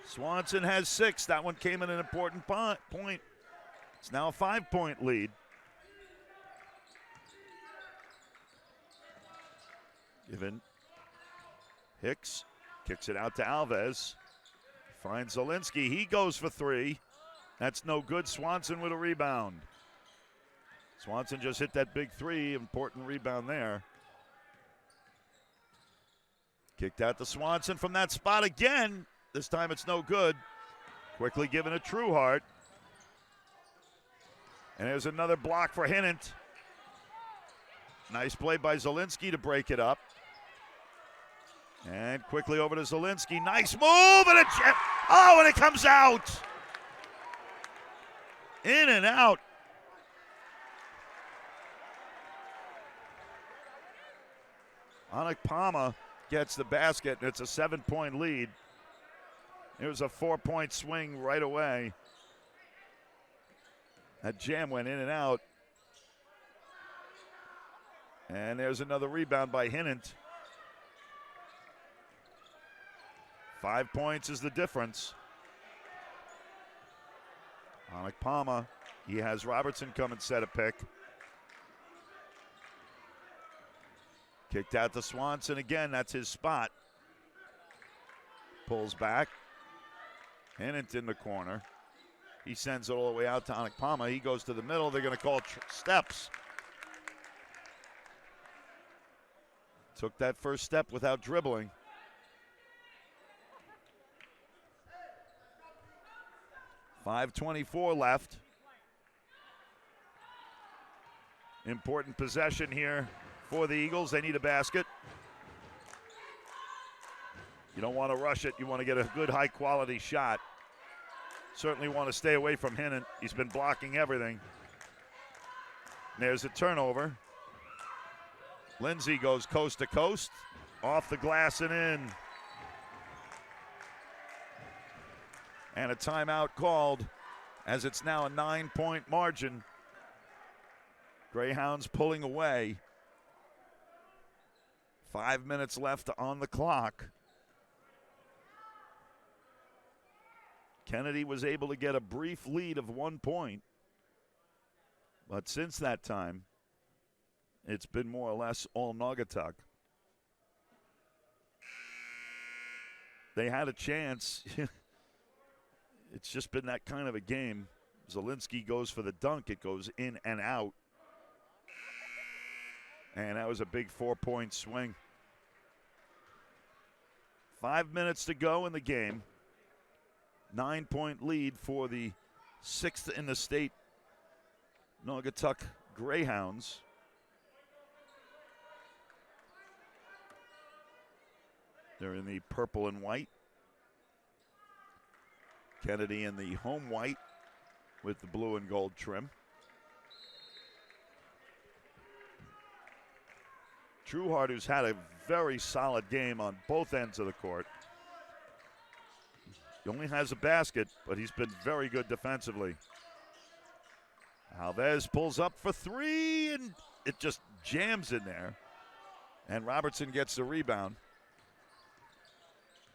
Swanson has 6. That one came at an important point. It's now a 5-point lead. Given Hicks kicks it out to Alves. Finds Zielinski. He goes for 3. That's no good. Swanson with a rebound. Swanson just hit that big 3. Important rebound there. Kicked out to Swanson from that spot again. This time it's no good. Quickly given to Trueheart. And there's another block for Hinnant. Nice play by Zielinski to break it up. And quickly over to Zielinski. Nice move and and it comes out. In and out. Anakpama gets the basket, and it's a 7-point lead. It was a 4-point swing right away. That jam went in and out. And there's another rebound by Hinnant. 5 points is the difference. Anakpama, he has Robertson come and set a pick. Kicked out to Swanson again. That's his spot. Pulls back. Hinnant in the corner. He sends it all the way out to Anakpama. He goes to the middle. They're going to call steps. Took that first step without dribbling. .5:24 left. Important possession here for the Eagles. They need a basket. You don't want to rush it. You want to get a good high-quality shot. Certainly want to stay away from Hinnant. He's been blocking everything. There's a turnover. Lindsay goes coast to coast, off the glass and in. And a timeout called as it's now a 9-point margin. Greyhounds pulling away. 5 minutes left on the clock. Kennedy was able to get a brief lead of 1 point. But since that time, it's been more or less all Naugatuck. They had a chance. It's just been that kind of a game. Zielinski goes for the dunk. It goes in and out. And that was a big 4-point swing. 5 minutes to go in the game. 9-point lead for the 6th in the state Naugatuck Greyhounds. They're in the purple and white. Kennedy in the home white with the blue and gold trim. Trueheart, who's had a very solid game on both ends of the court. He only has a basket, but he's been very good defensively. Alves pulls up for 3, and it just jams in there. And Robertson gets the rebound.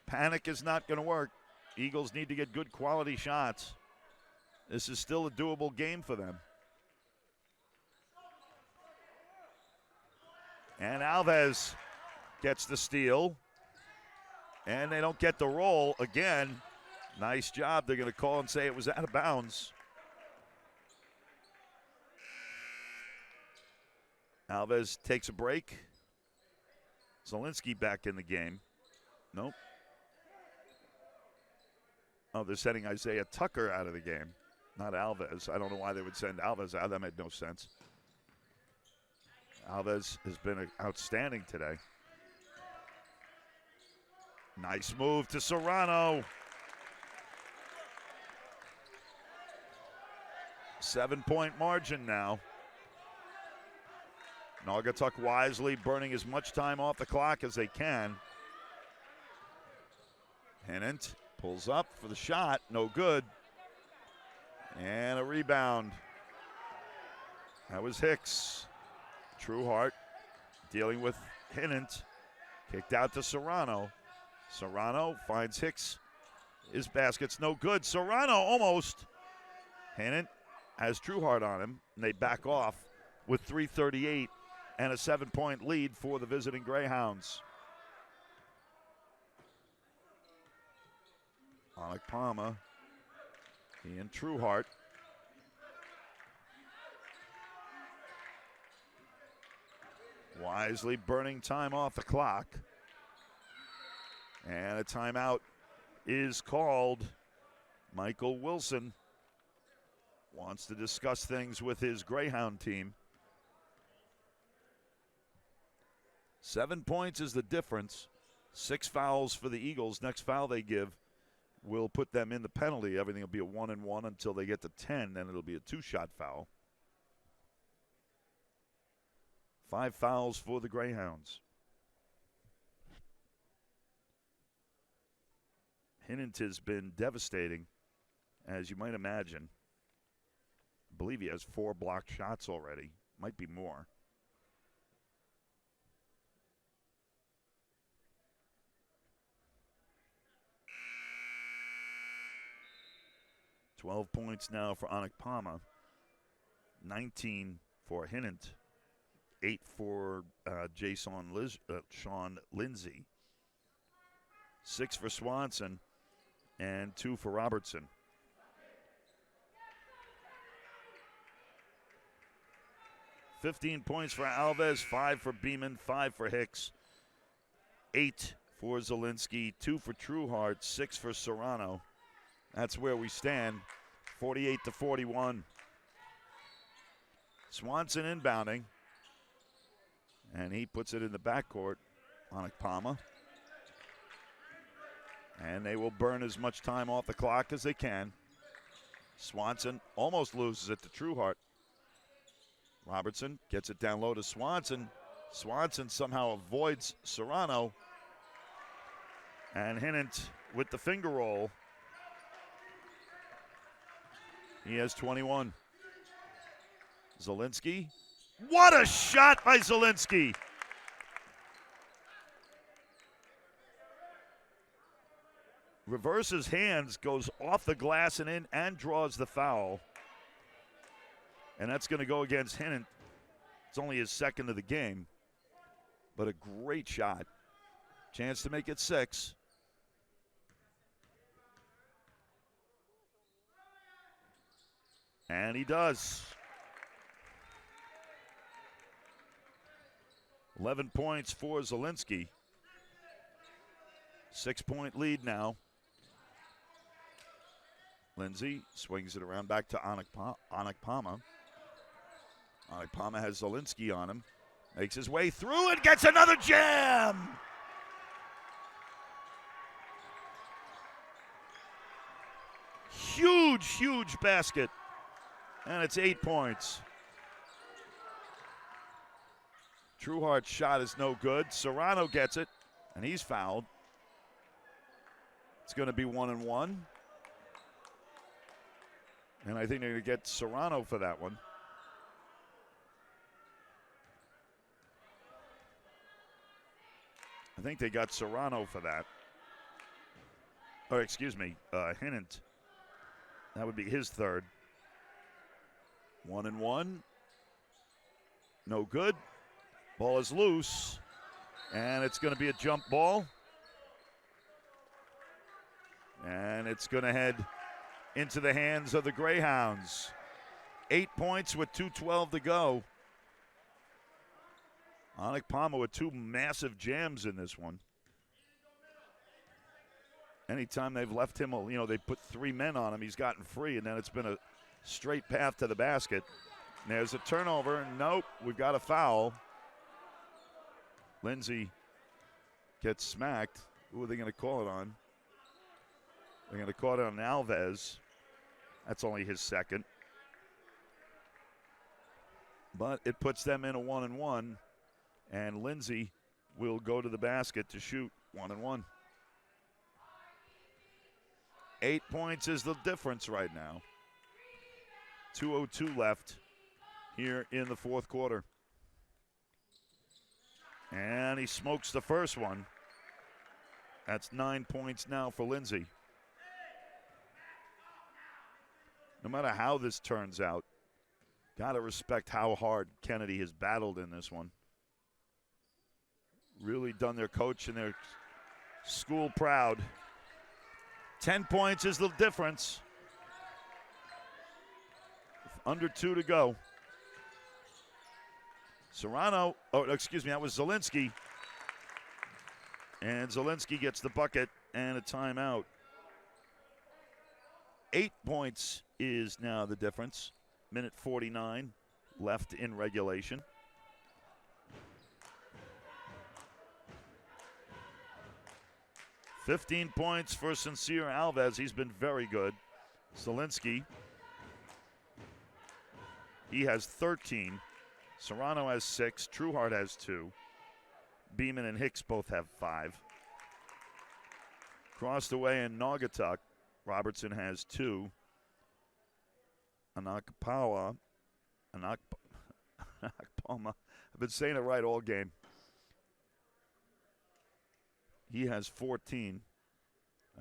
Panic is not going to work. Eagles need to get good quality shots. This is still a doable game for them. And Alves gets the steal. And they don't get the roll again. Nice job. They're going to call and say it was out of bounds. Alves takes a break. Zielinski back in the game. Nope. Oh, they're sending Isaiah Tucker out of the game, not Alves. I don't know why they would send Alves out. That made no sense. Alves has been outstanding today. Nice move to Serrano. 7-point margin now. Naugatuck wisely burning as much time off the clock as they can. Hinnant pulls up for the shot, no good. And a rebound. That was Hicks. Trueheart dealing with Hinnant. Kicked out to Serrano. Serrano finds Hicks. His basket's no good. Serrano almost. Hinnant has Trueheart on him, and they back off with 3:38 and a 7-point lead for the visiting Greyhounds. Palmer, he and Trueheart. Wisely burning time off the clock. And a timeout is called. Michael Wilson wants to discuss things with his Greyhound team. 7 points is the difference. 6 fouls for the Eagles. Next foul they give will put them in the penalty. Everything will be a 1-and-1 until they get to 10. Then it'll be a 2-shot foul. 5 fouls for the Greyhounds. Hinnant has been devastating, as you might imagine. I believe he has 4 blocked shots already. Might be more. $12 points now for Palmer. 19 for Hinnant. 8 for Sean Lindsay. 6 for Swanson. And 2 for Robertson. $15 points for Alves, 5 for Beeman, 5 for Hicks, 8 for Zielinski, 2 for Trueheart, 6 for Serrano. That's where we stand, 48-41. Swanson inbounding, and he puts it in the backcourt on Palmer. And they will burn as much time off the clock as they can. Swanson almost loses it to Trueheart. Robertson gets it down low to Swanson. Swanson somehow avoids Serrano. And Hinnant with the finger roll. He has 21. Zielinski. What a shot by Zielinski! Reverses hands, goes off the glass and in, and draws the foul. And that's going to go against Hinnant. It's only his second of the game. But a great shot. Chance to make it 6. And he does. 11 points for Zielinski. 6-point lead now. Lindsay swings it around back to Palmer. Palmer has Zielinski on him. Makes his way through and gets another jam! Huge, huge basket. And it's 8 points. Trueheart's shot is no good. Serrano gets it, and he's fouled. It's going to be 1-and-1. And I think they're going to get Serrano for that one. I think they got Serrano for that. Or, excuse me, Hinnant. That would be his third. 1-and-1. No good. Ball is loose. And it's going to be a jump ball. And it's going to head into the hands of the Greyhounds. 8 points with 2:12 to go. Palmer with 2 massive jams in this one. Anytime they've left him, they put 3 men on him, he's gotten free, and then it's been a straight path to the basket. And there's a turnover. Nope, we've got a foul. Lindsay gets smacked. Who are they going to call it on? They're going to call it on Alves. That's only his second. But it puts them in a 1-and-1. And Lindsay will go to the basket to shoot 1-and-1. 8 points is the difference right now. 2:02 left here in the fourth quarter. And he smokes the first one. That's 9 points now for Lindsay. No matter how this turns out, got to respect how hard Kennedy has battled in this one. Really done their coach and their school proud. 10 points is the difference. With under 2 to go. Serrano, that was Zielinski. And Zielinski gets the bucket and a timeout. 8 points is now the difference. Minute 49 left in regulation. $15 points for Sincere Alves. He's been very good. Zielinski, he has 13. Serrano has 6. Trueheart has 2. Beeman and Hicks both have 5. Crossed away in Naugatuck, Robertson has 2. Anakpama. I've been saying it right all game. He has 14.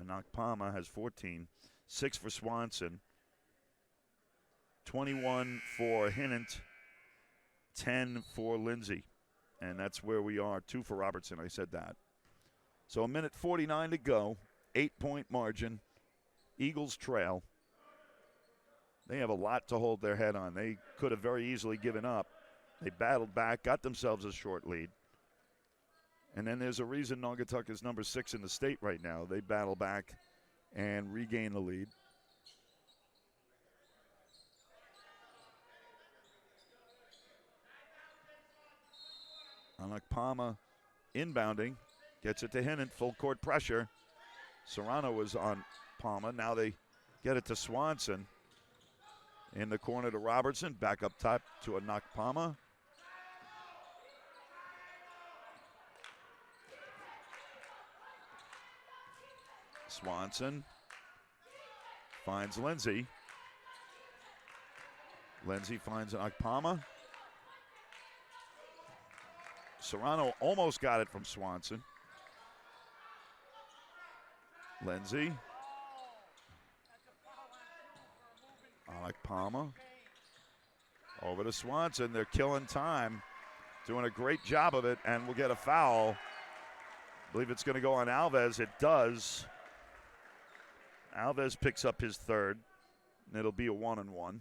Anakpama has 14. 6 for Swanson. 21 for Hinnant. 10 for Lindsay. And that's where we are. 2 for Robertson, I said that. So a minute 49 to go. 8-point margin. Eagles trail. They have a lot to hold their head on. They could have very easily given up. They battled back, got themselves a short lead. And then there's a reason Naugatuck is number 6 in the state right now. They battle back and regain the lead. Anakpama inbounding, gets it to Hinnant, full court pressure. Serrano was on Palma. Now they get it to Swanson. In the corner to Robertson, back up top to Anakpama. Swanson finds Lindsay. Lindsay finds Anakpama. Serrano almost got it from Swanson. Lindsay. Anakpama. Over to Swanson. They're killing time. Doing a great job of it, and we'll get a foul. I believe it's going to go on Alves. It does. Alves picks up his third, and it'll be a 1-and-1.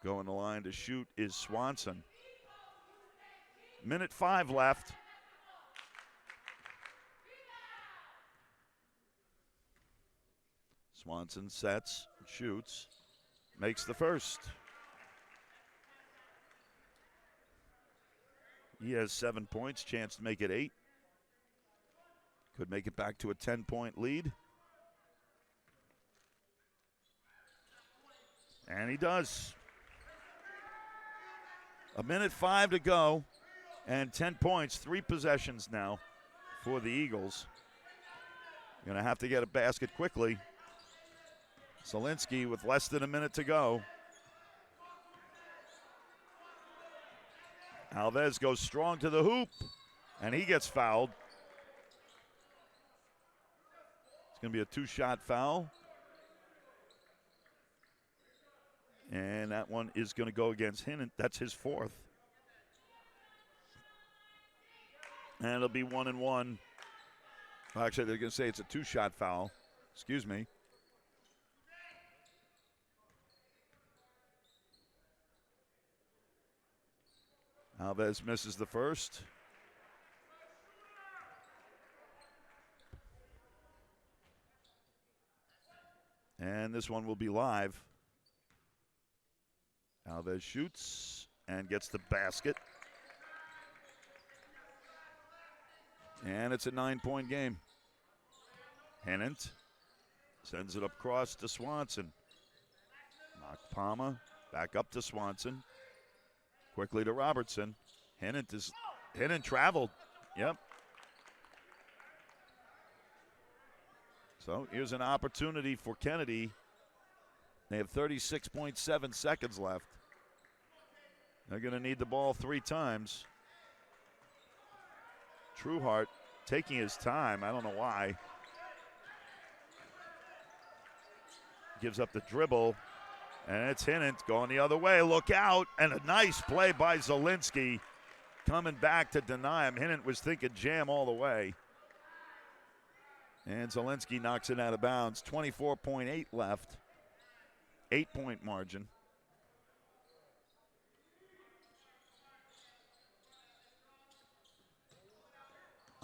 Going the line to shoot is Swanson. Minute 5 left. Swanson sets, shoots, makes the first. He has 7 points, chance to make it 8. Could make it back to a 10-point lead. And he does. A minute 5 to go, and 10 points, 3 possessions now for the Eagles. Going to have to get a basket quickly. Zielinski with less than a minute to go. Alves goes strong to the hoop, and he gets fouled. It's going to be a 2-shot foul. And that one is going to go against Hinnant. That's his 4th. And it'll be 1-and-1. Well, actually, they're going to say it's a 2-shot foul. Excuse me. Alves misses the first. And this one will be live. Alves shoots and gets the basket. And it's a 9-point game. Hinnant sends it up across to Swanson. Anakpama back up to Swanson. Quickly to Robertson. Hinnant traveled. Yep. So here's an opportunity for Kennedy. They have 36.7 seconds left. They're going to need the ball 3 times. Trueheart taking his time. I don't know why. Gives up the dribble, and it's Hinnant going the other way. Look out, and a nice play by Zielinski coming back to deny him. Hinnant was thinking jam all the way. And Zielinski knocks it out of bounds. 24.8 left. 8-point margin.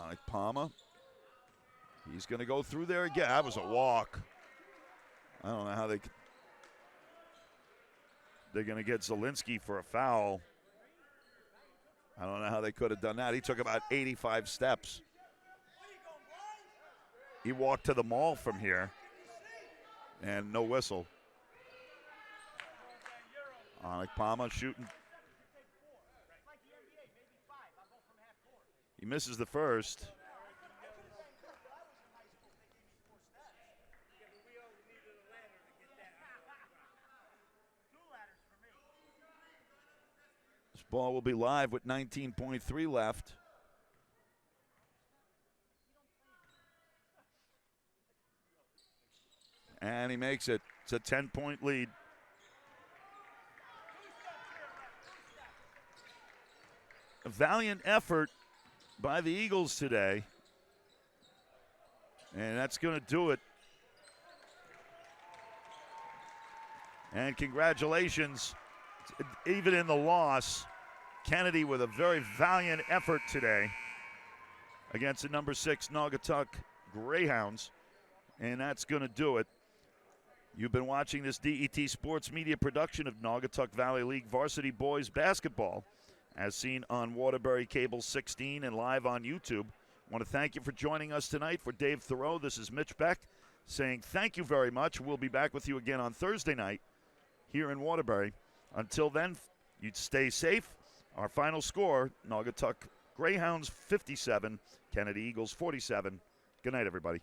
Alec Palmer. He's going to go through there again. That was a walk. I don't know how they're going to get Zielinski for a foul. I don't know how they could have done that. He took about 85 steps. He walked to the mall from here, and no whistle. Alec Palmer shooting. He misses the first. This ball will be live with 19.3 left. And he makes it. It's a 10-point lead. A valiant effort by the Eagles today. And that's going to do it. And congratulations, even in the loss, Kennedy with a very valiant effort today against the number 6 Naugatuck Greyhounds. And that's going to do it. You've been watching this DET Sports Media production of Naugatuck Valley League Varsity Boys Basketball, as seen on Waterbury Cable 16 and live on YouTube. I want to thank you for joining us tonight. For Dave Thoreau, this is Mitch Beck saying thank you very much. We'll be back with you again on Thursday night here in Waterbury. Until then, you stay safe. Our final score, Naugatuck Greyhounds 57, Kennedy Eagles 47. Good night, everybody.